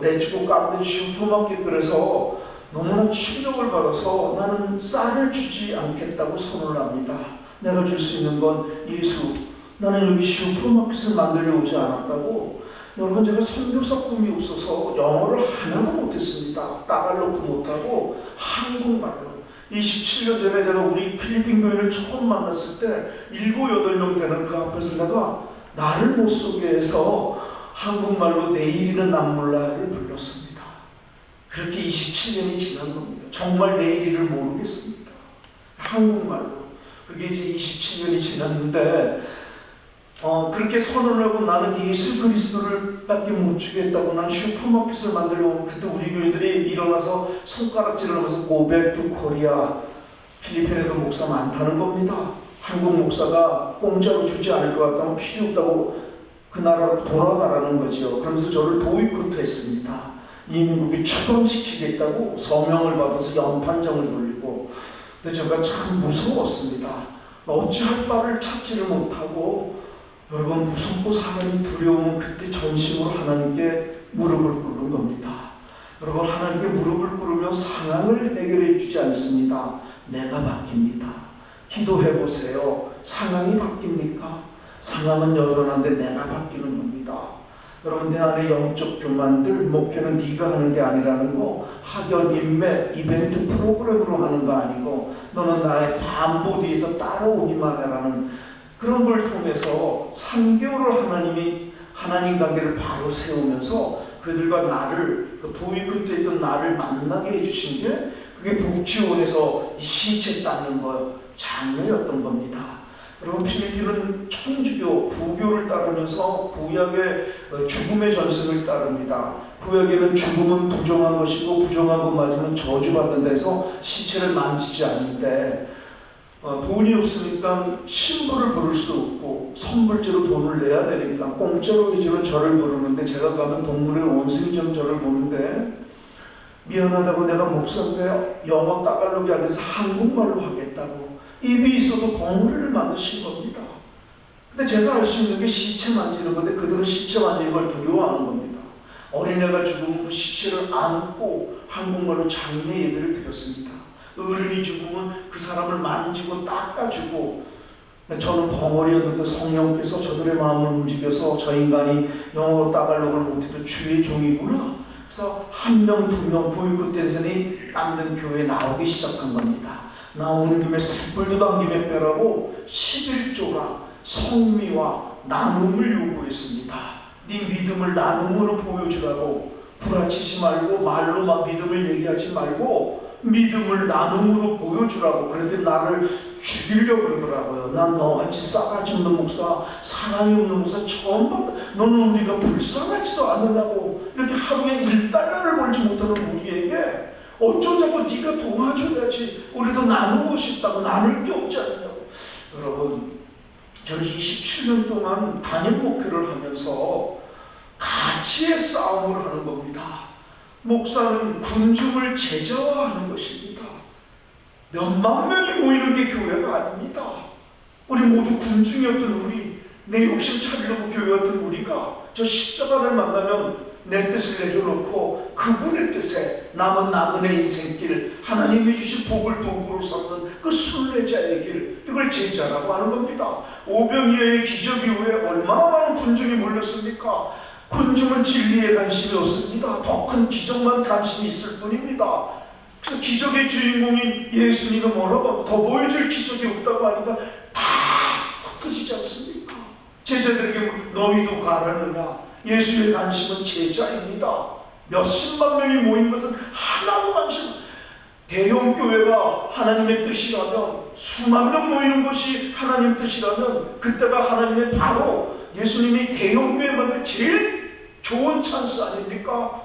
내주고 깎는 슈퍼마켓들에서 너무나 충격을 받아서 나는 쌀을 주지 않겠다고 선언을 합니다. 내가 줄 수 있는 건 예수. 나는 여기 슈퍼마켓을 만들려 오지 않았다고. 여러분, 제가 선교사 꿈이 없어서 영어를 하나도 못했습니다. 따갈록도 못하고 한국말로. 27년 전에 제가 우리 필리핀 교인을 처음 만났을 때 7, 8명 되는 그 앞에서 내가 나를 못 속게 해서 한국말로 내일이는 난 몰라를 불렀습니다. 그렇게 27년이 지난 겁니다. 정말 내일이를 모르겠습니다. 한국말로. 그게 이제 27년이 지났는데 그렇게 선언을 하고 나는 예수 그리스도를 밖에 못 주겠다고 난 슈퍼마켓을 만들려고, 그때 우리 교인들이 일어나서 손가락질을 하면서 Go back to Korea. 필리핀에도 목사 많다는 겁니다. 한국 목사가 공짜로 주지 않을 것 같다면 필요 없다고 그 나라로 돌아가라는 거죠. 그러면서 저를 보이콧 했습니다. 이민국이 추방시키겠다고 서명을 받아서 연판장을 돌리고. 근데 제가 참 무서웠습니다. 어찌할 바를 찾지를 못하고, 여러분, 무섭고 사람이 두려우면 그때 전심으로 하나님께 무릎을 꿇는 겁니다. 여러분, 하나님께 무릎을 꿇으면 상황을 해결해 주지 않습니다. 내가 바뀝니다. 기도해 보세요. 상황이 바뀝니까? 상황은 여전한데 내가 바뀌는 겁니다. 여러분, 내 안에 영적 교만들, 목회는 네가 하는 게 아니라는 거, 학연, 인맥, 이벤트 프로그램으로 하는 거 아니고 너는 나의 반보 뒤에서 따라오기만 해라는 그런 걸 통해서 3개월을 하나님이 하나님 관계를 바로 세우면서 그들과 나를, 보이콧에 있던 나를 만나게 해주신 게 그게 복지원에서 시체 닦는 거 장례였던 겁니다. 여러분, 필리핀은 천주교, 부교를 따르면서 구약의 죽음의 전승을 따릅니다. 구약에는 죽음은 부정한 것이고 부정한 것 맞으면 저주받는 데서 시체를 만지지 않는데 돈이 없으니까 신부를 부를 수 없고 선불제로 돈을 내야 되니까 공짜로 해주는 저를 부르는데, 제가 가면 동물의 원숭이처럼 저를 보는데 미안하다고 내가 목사인데 영어 따갈록이 아니라서 한국말로 하겠다고 입이 있어도 벙어리를 만드신 겁니다. 근데 제가 알 수 있는 게 시체 만지는 건데 그들은 시체 만지는 걸 두려워하는 겁니다. 어린애가 죽으면 그 시체를 안고 한국말로 장례 예배를 드렸습니다. 어른이 죽으면 그 사람을 만지고 닦아주고. 저는 벙어리였는데 성령께서 저들의 마음을 움직여서 저 인간이 영어로 따갈록을 못해도 주의 종이구나. 그래서 1명, 2명 보이콧 대선이 남는 교회에 나오기 시작한 겁니다. 나오는 김에 샘플도 당김에 빼라고 11조라 성미와 나눔을 요구했습니다. 네 믿음을 나눔으로 보여주라고. 구라치지 말고 말로만 믿음을 얘기하지 말고 믿음을 나눔으로 보여주라고. 그런데 나를 죽이려고 그러더라고요. 난 너같이 싸가지 없는 목사, 사랑이 없는 목사 처음 봤다. 너는 우리가 불쌍하지도 않느냐고. 이렇게 하루에 1달러를 벌지 못하는 우리에게 어쩌자고 네가 도와줘야지. 우리도 나누고 싶다고. 나눌 게 없지 않냐고. 여러분, 저는 27년 동안 단임 목회를 하면서 가치의 싸움을 하는 겁니다. 목사는 군중을 제자화하는 것입니다. 몇만 명이 모이는 게 교회가 아닙니다. 우리 모두 군중이었던 우리, 내 욕심 차리려고 교회였던 우리가 저 십자가를 만나면 내 뜻을 내려놓고 그분의 뜻에 남은 나그네 인생길, 하나님이 주신 복을 도구로 삼는 그 순례자의 길, 이걸 제자라고 하는 겁니다. 오병이어의 기적 이후에 얼마나 많은 군중이 몰렸습니까? 군중은 진리에 관심이 없습니다. 더 큰 기적만 관심이 있을 뿐입니다. 그래서 기적의 주인공인 예수님은 뭐라고? 더 보여줄 기적이 없다고 하니까 다 흩어지지 않습니까? 제자들에게 너희도 가라느냐? 예수의 관심은 제자입니다. 몇십만 명이 모인 것은 하나도 관심. 대형 교회가 하나님의 뜻이라면, 수만 명 모이는 것이 하나님의 뜻이라면, 그때가 하나님의 바로 예수님이 대형 교회 만들 제일 좋은 찬스 아닙니까?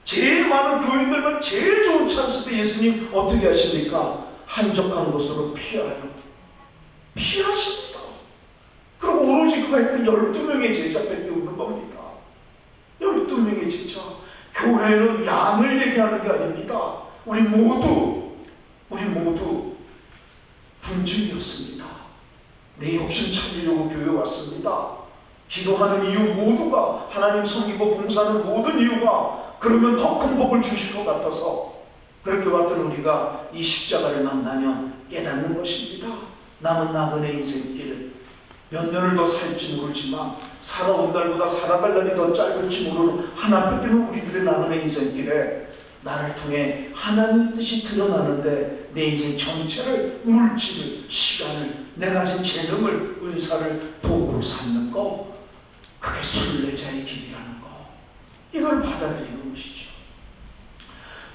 제일 많은 교인들만 제일 좋은 찬스 때 예수님 어떻게 하십니까? 한적한 곳으로 피하십니다. 그리고 오로지 그가 했던 12명의 제자밖에 없는 겁니다. 12명의 제자. 교회는 양을 얘기하는 게 아닙니다. 우리 모두 군중이었습니다. 내 욕심 찾으려고 교회 왔습니다. 기도하는 이유 모두가, 하나님 섬기고 봉사하는 모든 이유가 그러면 더 큰 복을 주실 것 같아서 그렇게 왔던 우리가 이 십자가를 만나면 깨닫는 것입니다. 남은 나그네 인생길을 몇 년을 더 살지 모르지만 살아온 날보다 살아갈 날이 더 짧을지 모르는 하나밖에 없는 우리들의 나그네 인생길에 나를 통해 하나님 뜻이 드러나는데 내 인생 전체를, 물질을, 시간을, 내가 가진 재능을, 은사를 도구로 삼는 거, 그게 순례자의 길이라는 거. 이걸 받아들이는 것이죠.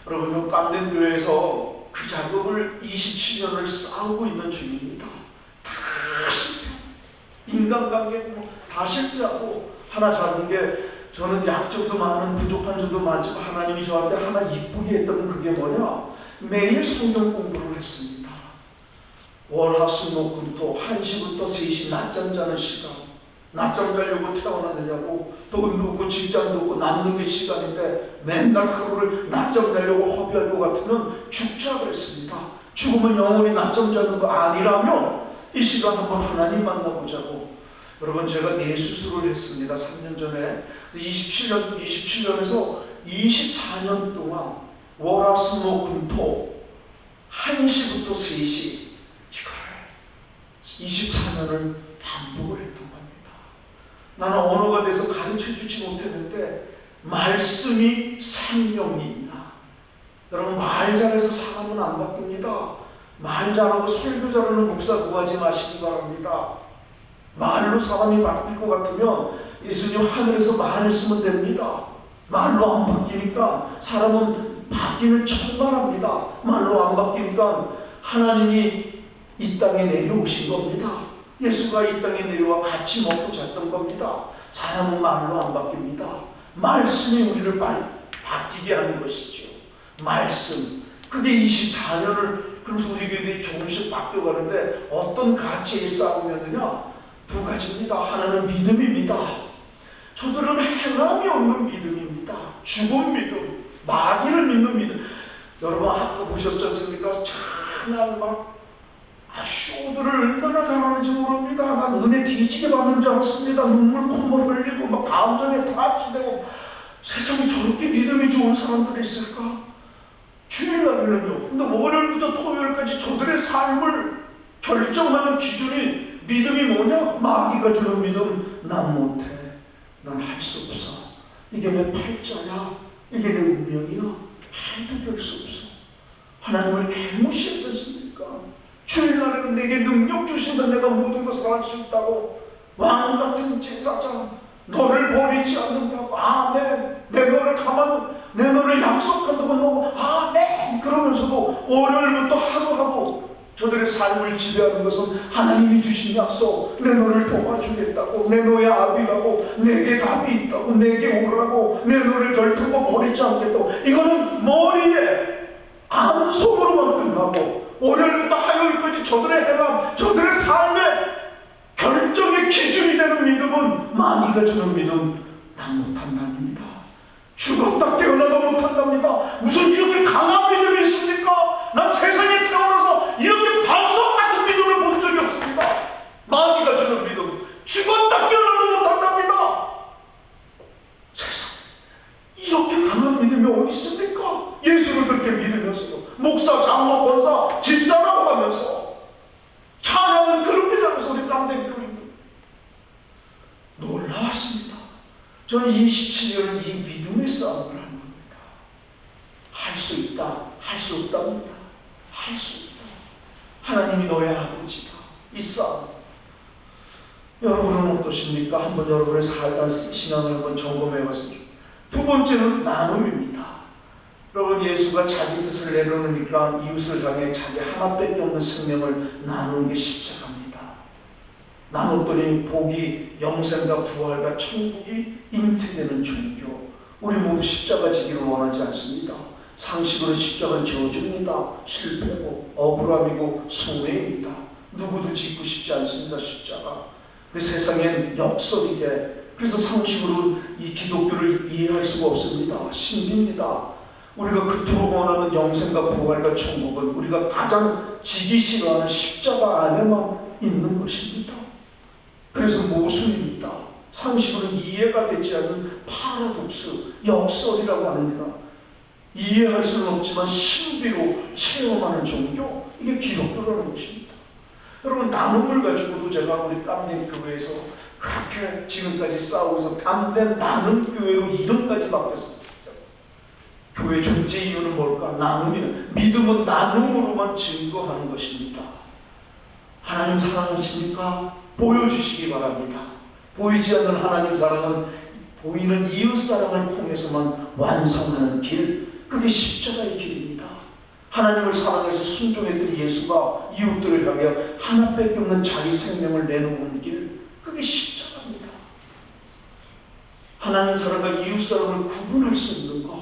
여러분, 저 깜된 교회에서 그 작업을 27년을 싸우고 있는 중입니다. 다 실패. 인간관계 다 실패하고, 하나 잡은 게, 저는 약점도 많은, 부족한 점도 많지만 하나님이 저한테 하나 이쁘게 했던 그게 뭐냐? 매일 성경 공부를 했습니다. 월화수목금토 1시부터 3시 낮잠 자는 시간. 낮잠 자려고 태어났느냐고. 돈도 없고 직장도 없고 남는 게 시간인데 맨날 하루를 낮잠 자려고 허비할 것 같으면 죽자 그랬습니다. 죽으면 영원히 낮잠 자는 거 아니라면 이 시간 한번 하나님 만나보자고. 여러분, 제가 뇌수술을 했습니다. 3년 전에. 27년에서 24년 동안 월화수목금토 1시부터 3시 이거를 24년을 반복을 했던 겁니다. 나는 언어가 돼서 가르쳐주지 못했는데 말씀이 생명이냐. 여러분, 말 잘해서 사람은 안 바뀝니다. 말 잘하고 설교 잘하는 목사 구하지 마시기 바랍니다. 말로 사람이 바뀔 것 같으면 예수님 하늘에서 말했으면 됩니다. 말로 안 바뀌니까 사람은 바뀌는 천만합니다. 말로 안 바뀌니까 하나님이 이 땅에 내려오신 겁니다. 예수가 이 땅에 내려와 같이 먹고 잤던 겁니다. 사람은 말로 안 바뀝니다. 말씀이 우리를 바뀌게 하는 것이죠. 말씀. 근데 24년을 그러면서 우리 교회들이 조금씩 바뀌어가는데 어떤 가치에 싸움이었느냐? 두 가지입니다. 하나는 믿음입니다. 저들은 행함이 없는 믿음입니다. 죽은 믿음, 마귀를 믿는 믿음. 여러분, 아까 보셨지 않습니까? 찬양 막 쇼들을 얼마나 잘하는지 모릅니다. 난 은혜 뒤지게 받는 줄 알았습니다. 눈물 콧물 흘리고 막 감정에 타치되고. 세상에 저렇게 믿음이 좋은 사람들이 있을까? 주일날에는요. 근데 월요일부터 토요일까지 저들의 삶을 결정하는 기준이 믿음이 뭐냐? 마귀가 주는 믿음. 난 못해. 난 할 수 없어. 이게 내 팔자야. 이게 내 운명이야. 해도 별 수 없어. 하나님을 개무시하지 않습니까? 주일날에는 내게 능력 주신다. 내가 모든 것을 할 수 있다고. 왕같은 제사장, 너를 버리지 않는다고. 아멘. 내 너를 약속한다고. 너 아멘. 그러면서도 월요일부터 하루하루 저들의 삶을 지배하는 것은 하나님이 주신 약속. 내 너를 도와주겠다고. 내 너의 아비라고. 내게 답이 있다고. 내게 오라고. 내 너를 결단코 버리지 않겠다고. 이거는 머리에 암송으로만 끝나고 월요일부터 화요일까지 저들의 행함, 저들의 삶의 결정의 기준이 되는 믿음은 마귀가 주는 믿음, 난 못한답니다. 죽었다 깨어나도 못한답니다. 무슨 이렇게 강한 믿음이 있습니까? 난 세상에 태어나서 이렇게 반석 같은 믿음을 본 적이 없습니다. 마귀가 주는 믿음, 죽었다 깨어나도 못한답니다. 세상 이렇게 강한 믿음이 어디 있습니까? 예수를 그렇게 믿으면서도 목사, 장로, 권사, 집사라고 하면서 찬양은 그렇게 잘해서 우리 깜댕이들입니다. 놀라웠습니다. 저는 27년을 이 믿음의 싸움을 하는 겁니다. 할 수 있다, 할 수 없답니다. 할 수 있다. 하나님이 너의 아버지다. 이 싸움. 여러분은 어떠십니까? 한번 여러분의 삶과 신앙을 한번 점검해 보세요. 두 번째는 나눔입니다. 여러분, 예수가 자기 뜻을 내려놓으니까 이웃을 향해 자기 하나밖에 없는 생명을 나누는 게 십자가입니다. 나눴더니 복이, 영생과 부활과 천국이 잉태되는 종교. 우리 모두 십자가 지기를 원하지 않습니다. 상식으로 십자가는 저주입니다. 실패고 억울함이고 손해입니다. 누구도 짓고 싶지 않습니다. 십자가. 근데 세상엔 역설이게, 그래서 상식으로 이 기독교를 이해할 수가 없습니다. 신비입니다. 우리가 그토록 원하는 영생과 부활과 천국은 우리가 가장 지기 싫어하는 십자가 안에만 있는 것입니다. 그래서 모순입니다. 상식으로 이해가 되지 않는 파라독스, 역설이라고 합니다. 이해할 수는 없지만 신비로 체험하는 종교, 이게 기독교라는 것입니다. 여러분, 나눔을 가지고도 제가 우리 깜댕 교회에서 그렇게 지금까지 싸우면서 담된 나눔 교회로 이름까지 바뀌었습니다. 교회 존재 이유는 뭘까? 나눔이는, 믿음은 나눔으로만 증거하는 것입니다. 하나님 사랑하십니까? 보여주시기 바랍니다. 보이지 않는 하나님 사랑은 보이는 이웃 사랑을 통해서만 완성하는 길, 그게 십자가의 길입니다. 하나님을 사랑해서 순종했던 예수가 이웃들을 향해 하나밖에 없는 자기 생명을 내놓은 길, 그게 십자가입니다. 하나님 사랑과 이웃 사랑을 구분할 수 있는 것.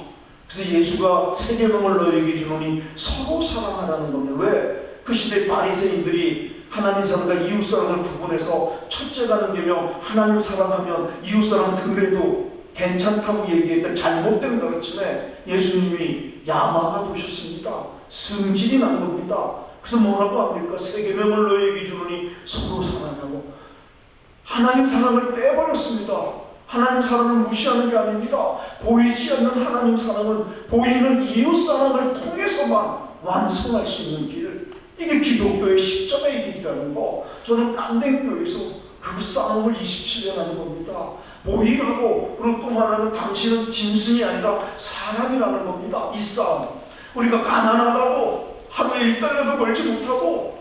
그래서 예수가 세 계명을 너희에게 주노니 서로 사랑하라는 겁니다. 왜? 그 시대 바리새인들이 하나님 사랑과 이웃 사랑을 구분해서 첫째가는 계명, 하나님 사랑하면 이웃 사랑 덜해도 괜찮다고 얘기했던 잘못된 가르침에 예수님이 야마가 도셨습니다. 승질이 난 겁니다. 그래서 뭐라고 합니까? 세 계명을 너희에게 주노니 서로 사랑하고, 하나님 사랑을 빼버렸습니다. 하나님 사랑을 무시하는 게 아닙니다. 보이지 않는 하나님 사랑은 보이는 이웃 사랑을 통해서만 완성할 수 있는 길, 이게 기독교의 십자가의 길이라는 거. 저는 깜댕교에서 그 싸움을 27년 하는 겁니다. 보이라고, 그리고 또 하나는 당신은 짐승이 아니라 사람이라는 겁니다. 이 싸움. 우리가 가난하다고 하루에 1달러도 벌지 못하고,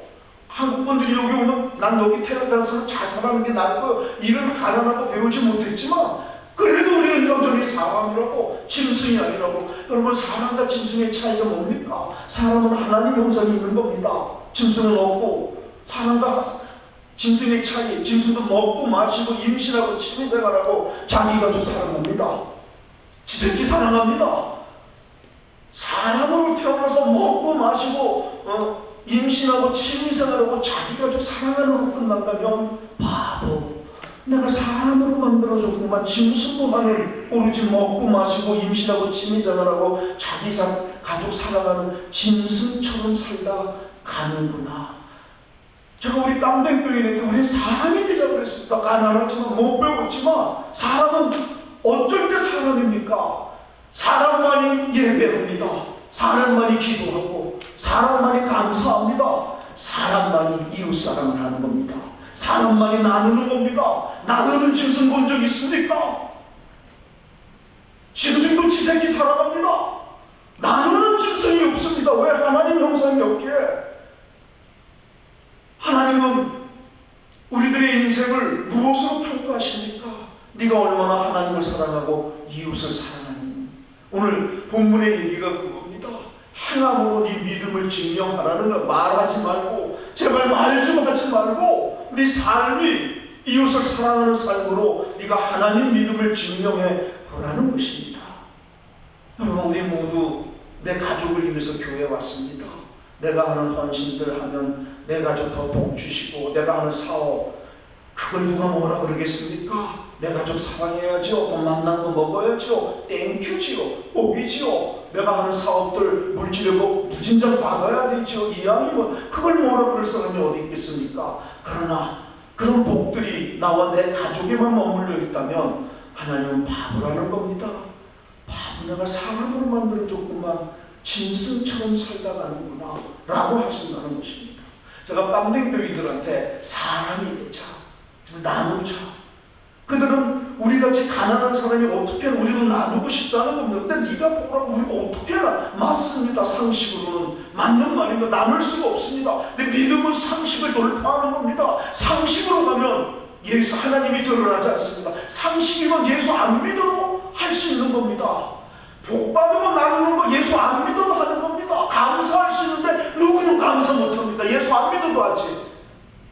한국 분들이 여기 오면 난 여기 태어나서 잘 사는 게 나을 거예요. 이런 가난하고 배우지 못했지만 그래도 우리는 여전히 사람이라고, 짐승이 아니라고. 여러분, 사람과 짐승의 차이가 뭡니까? 사람은 하나님 형상이 있는 겁니다. 짐승은 없고. 사람과 짐승의 차이, 짐승도 먹고 마시고 임신하고 취미생활하고 자기 가족 사랑합니다. 지새끼 사랑합니다. 사람으로 태어나서 먹고 마시고 임신하고 취미생활하고 자기 가족 사랑하는 거 끝난다면 바보. 내가 사람으로 만들어줬구만. 짐승보다는 오로지 먹고 마시고 임신하고 취미생활하고 자기 가족 사랑하는 짐승처럼 살다 가는구나. 제가 우리 깜댕교회 있는데 우리는 사람이 되자고 그랬습니다. 가난하지만 못 배웠지만 사람은 어쩔 때 사람입니까? 사람만이 예배합니다. 사람만이 기도하고 사람만이 감사합니다. 사람만이 이웃사랑을 하는 겁니다. 사람만이 나누는 겁니다. 나누는 짐승 본 적 있습니까? 짐승도 지새끼 사랑합니다. 나누는 짐승이 없습니다. 왜? 하나님 형상이 없기에. 너의 인생을 무엇으로 평가하십니까? 네가 얼마나 하나님을 사랑하고 이웃을 사랑하니? 오늘 본문의 얘기가 그겁니다. 행함으로 네 믿음을 증명하라는 걸 말하지 말고, 제발 말 좀 하지 말고 네 삶이 이웃을 사랑하는 삶으로 네가 하나님 믿음을 증명해 보라는 것입니다. 여러분, 우리 모두 내 가족을 위해서 교회에 왔습니다. 내가 하는 헌신들 하면 내 가족 더 복 주시고, 내가 하는 사업, 그걸 누가 뭐라 그러겠습니까? 내 가족 사랑해야죠. 돈 만난 거 먹어야죠. 땡큐지요. 복이지요. 내가 하는 사업들 물질의복 무진장 받아야 되죠. 이왕이면 그걸 뭐라 그럴 사람이 어디 있겠습니까? 그러나 그런 복들이 나와 내 가족에만 머물러 있다면 하나님은 바보라는 겁니다. 바보, 내가 사람으로 만들어줬구만, 짐승처럼 살다 가는구나 라고 하신다는 것입니다. 제가 깜댕교이들한테 사람이 되자, 나누자. 그들은 우리같이 가난한 사람이 어떻게 우리도 나누고 싶다는 겁니다. 근데 네가 보라고 우리가 어떻게 맞습니다. 상식으로는 맞는 말입니다. 나눌 수가 없습니다. 근데 믿음은 상식을 돌파하는 겁니다. 상식으로 가면 예수 하나님이 드러나지 않습니다. 상식이면 예수 안 믿어도 할 수 있는 겁니다. 복 받으면 나누는 거 예수 안 믿어도 하는 겁니다. 감사할 수 있는데 누구는 감사 못합니까? 예수 안 믿어도 하지.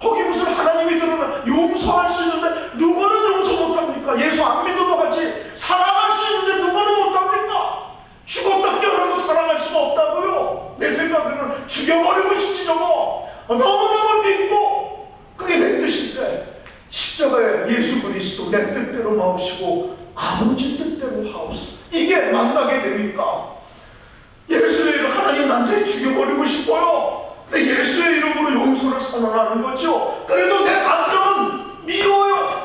거기 무슨 하나님이 드러나 용서할 수 있는데 누구는 용서 못합니까? 예수 안 믿어도 하지. 사랑할 수 있는데 누구는 못합니까? 죽었다 깨어나도 사랑할 수가 없다고요. 내 생각에는 죽여버리고 싶지 저거. 너무너무 믿고 그게 내 뜻인데 십자가에 예수 그리스도 내 뜻대로 마옵시고 아버지 뜻대로 하옵소서. 이게 만나게 됩니까? 예수의 이름 하나님 난자에 죽여버리고 싶어요. 근데 예수의 이름으로 용서를 선언하는 거죠. 그래도 내 감정은 미워요.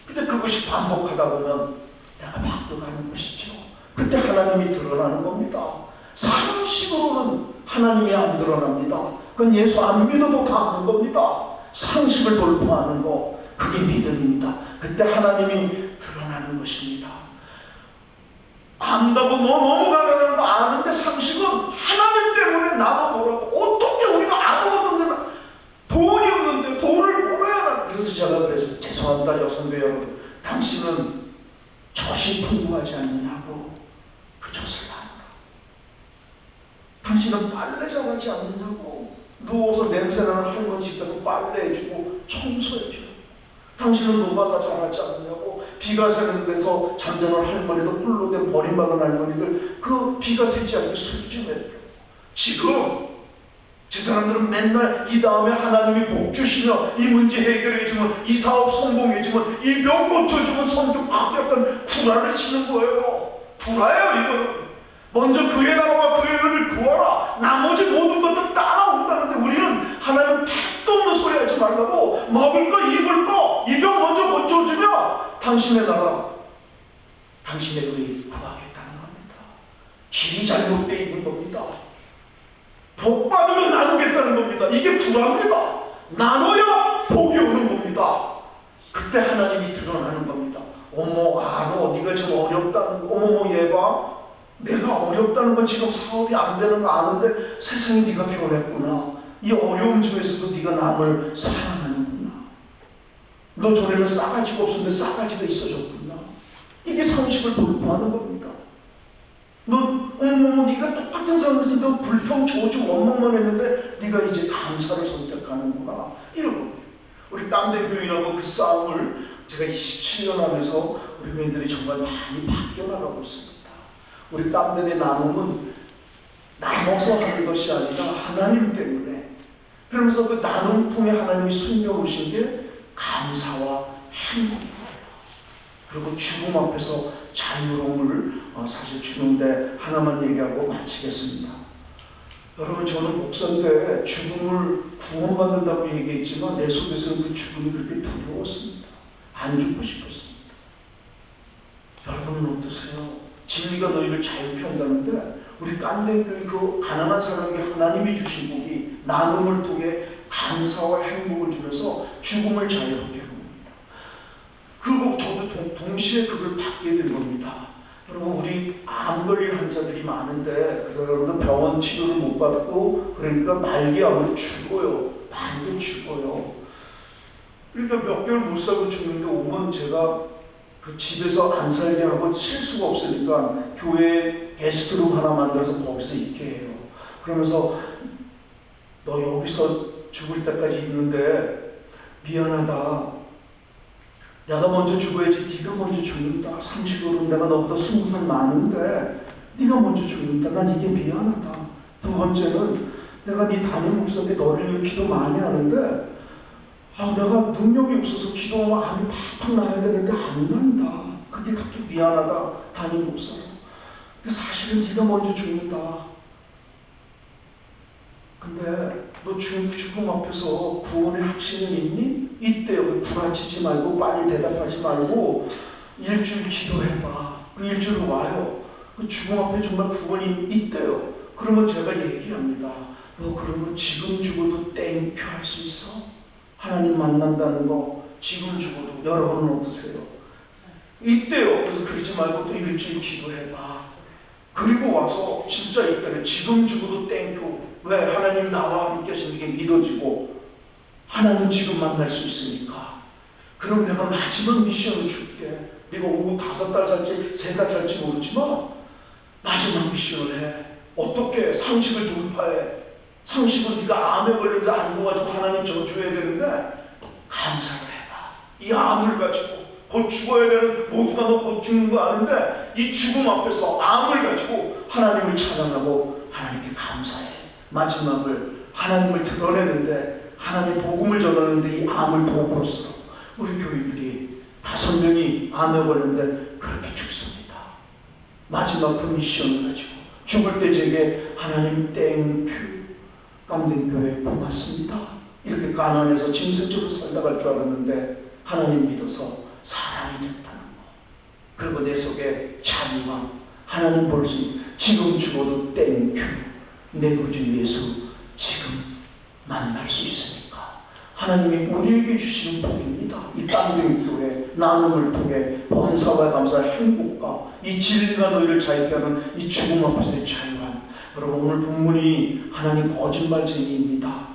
근데 그것이 반복하다 보면 내가 바뀌어가는 것이죠. 그때 하나님이 드러나는 겁니다. 상식으로는 하나님이 안 드러납니다. 그건 예수 안 믿어도 다 하는 겁니다. 상식을 돌파하는 거, 그게 믿음입니다. 그때 하나님이 드러나는 것입니다. 안다고 너 너무 가난한 거 아는데 상식은 하나님 때문에 나만 뭐라고. 어떻게 우리가 아무것도 없는데 돈이 없는데 돈을 벌어야 하나. 그래서 제가 그랬어요. 죄송합니다 여성도 여러분, 당신은 젖이 풍부하지 않느냐고 그 젖을 나누라. 당신은 빨래 잘하지 않느냐고 누워서 냄새나는 할머니 집 가서 빨래해주고 청소해줘요. 당신은 노가다 잘하지 않느냐고 비가 새는 데서 잠자는 할머니도 홀로 된 버림받은 할머니들 그 비가 새지 않게 술 좀 해줘요. 지금 저 사람들은 맨날 이 다음에 하나님이 복 주시며 이 문제 해결해주면 이 사업 성공해주면 이 병 고쳐주면 성경 약간 구라를 치는 거예요. 구라예요 이거는. 먼저 그의 나라와 그의 의를 구하라. 나머지 모든 것들 따라온다는데 우리는 하나님 택도 없는 소리 하지 말라고 먹을 거 입을 거 이 병 먼저 고쳐주면 당신의 나라 당신의 의 구하겠다는 겁니다. 길이 잘못되어 있는 겁니다. 복 받으면 나누겠다는 겁니다. 이게 구라입니다. 나눠야 복이 오는 겁니다. 그때 하나님이 드러나는 겁니다. 어머 알어 네가 지금 어렵다는 거. 어머 얘가 내가 어렵다는 건 지금 사업이 안 되는 거 아는데 세상에 네가 변했구나. 이 어려움 중에서도 네가 남을 사랑하는구나. 너 전에는 싸가지가 없었는데 싸가지가 있어졌구나. 이게 상식을 돌파하는 겁니다. 너 네가 똑같은 상황에서 너 불평, 저주, 원망만 했는데 네가 이제 감사를 선택하는구나. 이런 겁니다. 우리 깜대교인하고 그 싸움을 제가 27년 하면서 우리 교인들이 정말 많이 바뀌어 나가고 있습니다. 우리 깜대의 나눔은 나눠서 하는 것이 아니라 하나님 때문에. 그러면서 그 나눔 통해 하나님이 숨겨오신 게 감사와 행복이에요. 그리고 죽음 앞에서 자유로움을 사실 주는데 하나만 얘기하고 마치겠습니다. 여러분 저는 목사인데 죽음을 구원받는다고 얘기했지만 내 속에서는 그 죽음이 그렇게 두려웠습니다. 안 죽고 싶었습니다. 여러분은 어떠세요? 진리가 너희를 자유케 한다는데 우리 깐댕교회 그 가난한 사람에게 하나님이 주신 복이 나눔을 통해 감사와 행복을 주면서 죽음을 자유롭게 합니다. 그리고 저도 동시에 그걸 받게 된 겁니다. 여러분 우리 암 걸린 환자들이 많은데 그래서 여러분들 병원 치료를 못 받고 그러니까 말기암으로 죽어요. 많이들 죽어요. 그러니까 몇 개월 못 살고 죽는데 오면 제가 그 집에서 안 살게 하고 쉴 수가 없으니까 교회에 게스트룸 하나 만들어서 거기서 있게 해요. 그러면서 너 여기서 죽을 때까지 있는데 미안하다. 내가 먼저 죽어야지 네가 먼저 죽는다. 상식으로 내가 너보다 20살 많은데 네가 먼저 죽는다. 난 이게 미안하다. 두 번째는 내가 네 담임 목사인데 너를 위해 기도 많이 하는데 내가 능력이 없어서 기도하면 암이 팍팍 나야 되는데 안 난다. 그게 그렇게 미안하다. 담임 목사로. 근데 사실은 네가 먼저 죽는다. 근데 너 죽음 앞에서 구원의 확신은 있니? 있대요. 구라치지 말고 빨리 대답하지 말고 일주일 기도해봐. 그 일주일 와요. 그 죽음 앞에 정말 구원이 있대요. 그러면 제가 얘기합니다. 너 그러면 지금 죽어도 땡큐 할 수 있어? 하나님 만난다는 거 지금 죽어도 여러분은 어떠세요? 있대요. 그래서 그러지 말고 또 일주일 기도해봐. 그리고 와서 진짜 있다네. 지금 죽어도 땡큐. 왜? 하나님 나와 함께 하시는 게 믿어지고 하나님 지금 만날 수 있으니까. 그럼 내가 마지막 미션을 줄게. 네가 오후 5달 살지 3달 살지 모르지만 마지막 미션을 해. 어떻게? 상식을 돌파해. 상식은 네가 암에 걸려도 안 도와주고 하나님 저주해야 되는데 감사를 해봐. 이 암을 가지고 곧 죽어야 되는 모두가 너 곧 죽는 거 아는데 이 죽음 앞에서 암을 가지고 하나님을 찬양하고 하나님께 감사해. 마지막을 하나님을 드러내는데 하나님 복음을 전하는데 이 암을 도구로 써. 우리 교인들이 5명이 암에 걸렸는데 그렇게 죽습니다. 마지막 그 미션을 가지고 죽을 때 제게 하나님 땡큐. 깜댕교회 고맙습니다. 이렇게 가난해서 짐승처럼 살다 갈 줄 알았는데 하나님 믿어서 사람이 됐다는 거. 그리고 내 속에 자비와 하나님 볼 수 있는 지금 죽어도 땡큐. 내 구주 예수 지금 만날 수 있으니까 하나님이 우리에게 주시는 복입니다. 이 깜댕교회 나눔을 통해 범사와 감사의 행복과 이 진리가 너희를 자유케 하는 이 죽음 앞에서의 자유함. 여러분 오늘 본문이 하나님 거짓말쟁이입니다.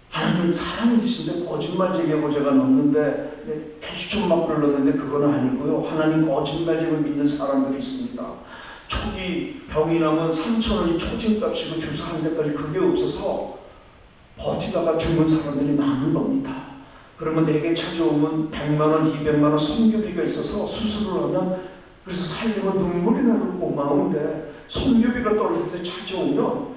하나님은 사람이신데 거짓말쟁이라고 제가 넣는데 표시천막을 넣는데 그건 아니고요. 하나님 거짓말쟁이를 믿는 사람들이 있습니다. 초기 병이 나면 3,000원이 초징값이고 주사 한 대까지 그게 없어서 버티다가 죽는 사람들이 많은 겁니다. 그러면 내게 찾아오면 100만원, 200만원 선교비가 있어서 수술을 하면 그래서 살려면 눈물이 나는 고마운데 선교비가 떨어질 때 찾아오면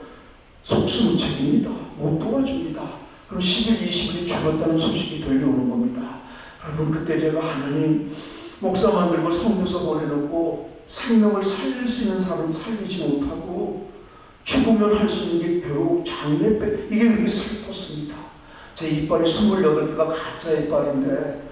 속수무책입니다. 못 도와줍니다. 그럼 10일, 20일이 죽었다는 소식이 들려오는 겁니다. 여러분 그때 제가 하나님 목사 만들고 선교사 보내놓고 생명을 살릴 수 있는 사람은 살리지 못하고 죽으면 할 수 있는 게 결국 장례배 이게 그렇게 슬펐습니다. 제 이빨이 28개가 가짜 이빨인데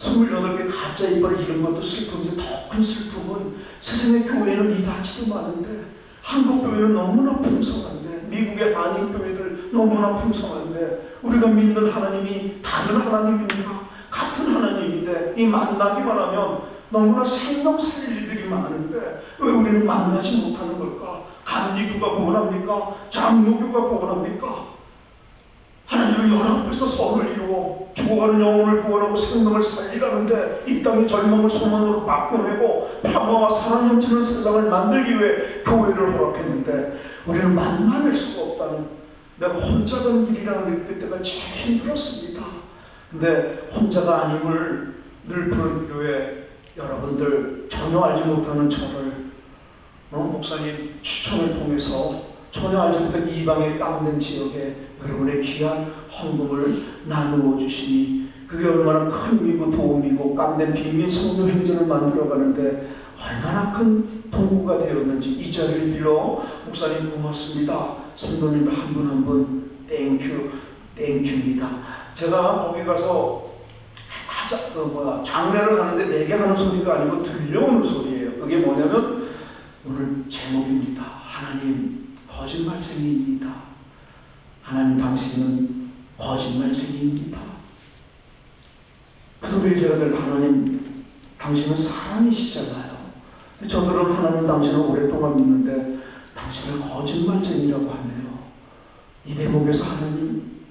28개 가짜 이빨을 잃은 것도 슬픈데 더 큰 슬픔은 세상의 교회는 이다지도 많은데 한국 교회는 너무나 풍성한데 미국의 한인 교회들 너무나 풍성한데 우리가 믿는 하나님이 다른 하나님입니까? 같은 하나님인데 이 만나기만 하면 너무나 생명 살릴 일들이 많은데 왜 우리는 만나지 못하는 걸까? 감리교가 구원합니까? 장로교가 구원합니까? 하나님을 연합해서 선을 이루어 죽어가는 영혼을 구원하고 생명을 살리라는데 이 땅의 절망을 소망으로 바꿔내고 평화와 사랑 넘치는 세상을 만들기 위해 교회를 허락했는데 우리는 만나낼 수가 없다는 내가 혼자 간 길이라는 느낄 때가 제일 힘들었습니다. 근데 혼자가 아님을 늘 부른 교회 여러분들 전혀 알지 못하는 저를 목사님 추천을 통해서 전혀 알지 못한 이방의 깜는 지역에 여러분의 귀한 헌금을 나누어 주시니 그게 얼마나 큰 의미고 도움이고 깜된 비밀 성도 행전을 만들어가는데 얼마나 큰 도구가 되었는지 이 자리를 빌어 목사님 고맙습니다. 성도님도 한 분 한 분 땡큐 땡큐입니다. 제가 거기 가서 장례를 하는데 내게 하는 소리가 아니고 들려오는 소리예요. 그게 뭐냐면 오늘 제목입니다. 하나님 거짓말쟁이입니다. 하나님 당신은 거짓말쟁이입니다. 그 소리를 제가 늘 하나님 당신은 사람이시잖아요. 저들은 하나님 당신을 오랫동안 믿는데 당신을 거짓말쟁이라고 하네요. 이 대목에서 하나님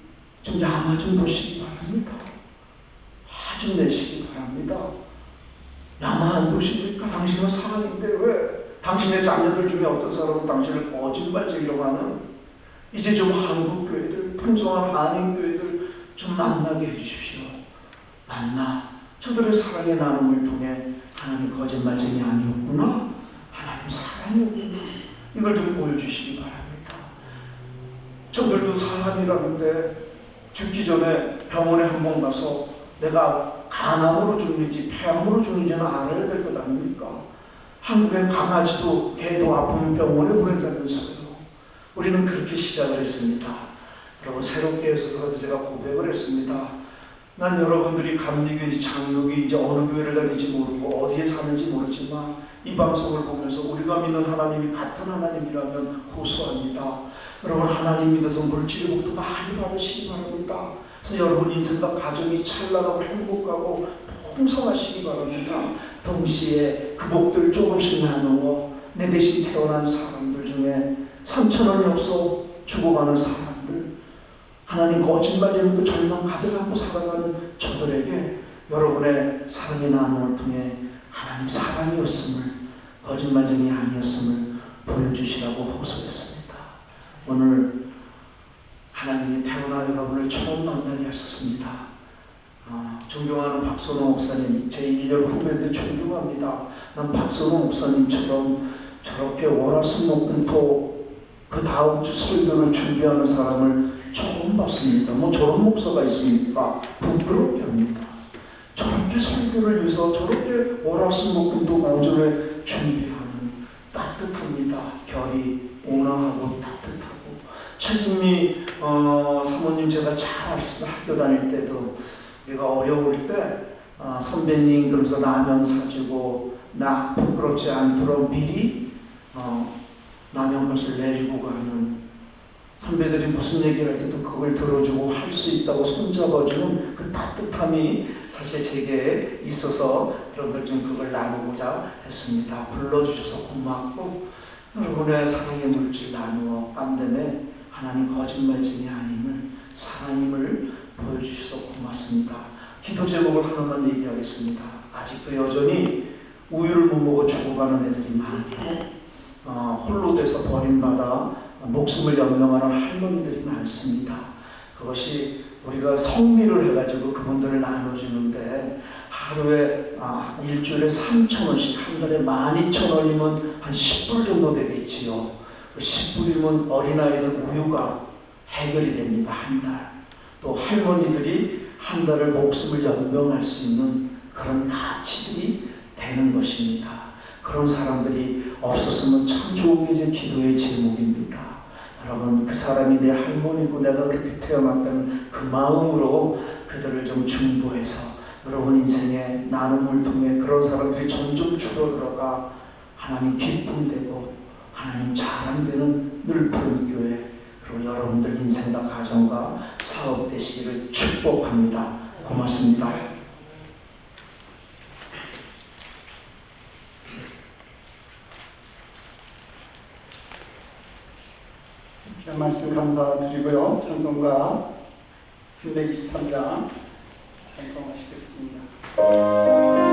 좀 양아 좀 보시기 바랍니다. 좀 내시기 바랍니다. 야만 도시니까 당신은 사랑인데 왜 당신의 자녀들 중에 어떤 사람은 당신을 거짓말쟁이라고 하는 이제 좀 한국 교회들, 풍성한 한인 교회들 좀 만나게 해주십시오. 만나 저들의 사랑의 나눔을 통해 하나님 거짓말쟁이 아니었구나, 하나님 사랑이었구나, 이걸 좀 보여주시기 바랍니다. 저들도 사람이라는데 죽기 전에 병원에 한번 가서 내가 간암으로 죽는지 폐암으로 죽는지는 알아야 될 것 아닙니까? 한국의 강아지도 개도 아프면 병원에 보낸다면서요. 우리는 그렇게 시작을 했습니다. 여러분, 새롭게 해서 제가 고백을 했습니다. 난 여러분들이 감리교인지 장로교인지 어느 교회를 다니는지 모르고 어디에 사는지 모르지만 이 방송을 보면서 우리가 믿는 하나님이 같은 하나님이라면 호소합니다. 여러분, 하나님 믿어서 물질의 복도 많이 받으시기 바랍니다. 그래서 여러분 인생과 가정이 찬란하고 행복하고 풍성하시기 바랍니다. 동시에 그 복들 조금씩 나누어 내 대신 태어난 사람들 중에 3,000원이 없어 죽어가는 사람들, 하나님 거짓말쟁이 그 절망 가득 안고 살아가는 저들에게 여러분의 사랑의 나눔을 통해 하나님 사랑이었음을, 거짓말쟁이 아니었음을 보여주시라고 호소했습니다. 오늘 하나님이 태어나 여러분을 처음 만나게 하셨습니다. 존경하는 박선호 목사님, 제 1년 후배인데 존경합니다. 난 박선호 목사님처럼 저렇게 월화수목금토 그 다음 주 설교를 준비하는 사람을 처음 봤습니다. 뭐 저런 목사가 있습니까? 부끄럽게 합니다. 저렇게 설교를 위해서 저렇게 월화수목금토 오전에 준비하는, 따뜻합니다. 결이 온화하고 따뜻하고. 최진미 사모님 제가 잘 알습니다. 학교 다닐 때도 우리가 어려울 때 선배님 그러면서 라면 사주고 나 부끄럽지 않도록 미리 라면값을 내주고 가는, 선배들이 무슨 얘기할 때도 그걸 들어주고 할 수 있다고 손잡아주는 그 따뜻함이 사실 제게 있어서 여러분들 좀 그걸 나누고자 했습니다. 불러주셔서 고맙고 여러분의 사랑의 물질 나누어 깜대매 하나님 거짓말쟁이 아님을, 사랑임을 보여주셔서 고맙습니다. 기도 제목을 하나만 얘기하겠습니다. 아직도 여전히 우유를 못 먹어 죽어가는 애들이 많고 홀로 돼서 버림받아 목숨을 연명하는 할머니들이 많습니다. 그것이 우리가 성미를 해가지고 그분들을 나눠주는데 하루에 일주일에 3,000원씩, 한 달에 12,000원이면 한 10불 정도 되겠지요. 그 10불이면 어린아이들 우유가 해결이 됩니다. 한 달. 또 할머니들이 한 달을 목숨을 연명할 수 있는 그런 가치들이 되는 것입니다. 그런 사람들이 없었으면 참 좋은 게 이제 기도의 제목입니다. 여러분, 그 사람이 내 할머니고 내가 그렇게 태어났다는 그 마음으로 그들을 좀 중보해서 여러분 인생의 나눔을 통해 그런 사람들이 점점 줄어들어가 하나님 기쁨되고 하나님 자랑되는 늘 푸른 교회, 그리고 여러분들 인생과 가정과 사업 되시기를 축복합니다. 고맙습니다. 귀한 말씀 감사드리고요. 찬송가 323장 찬송하시겠습니다.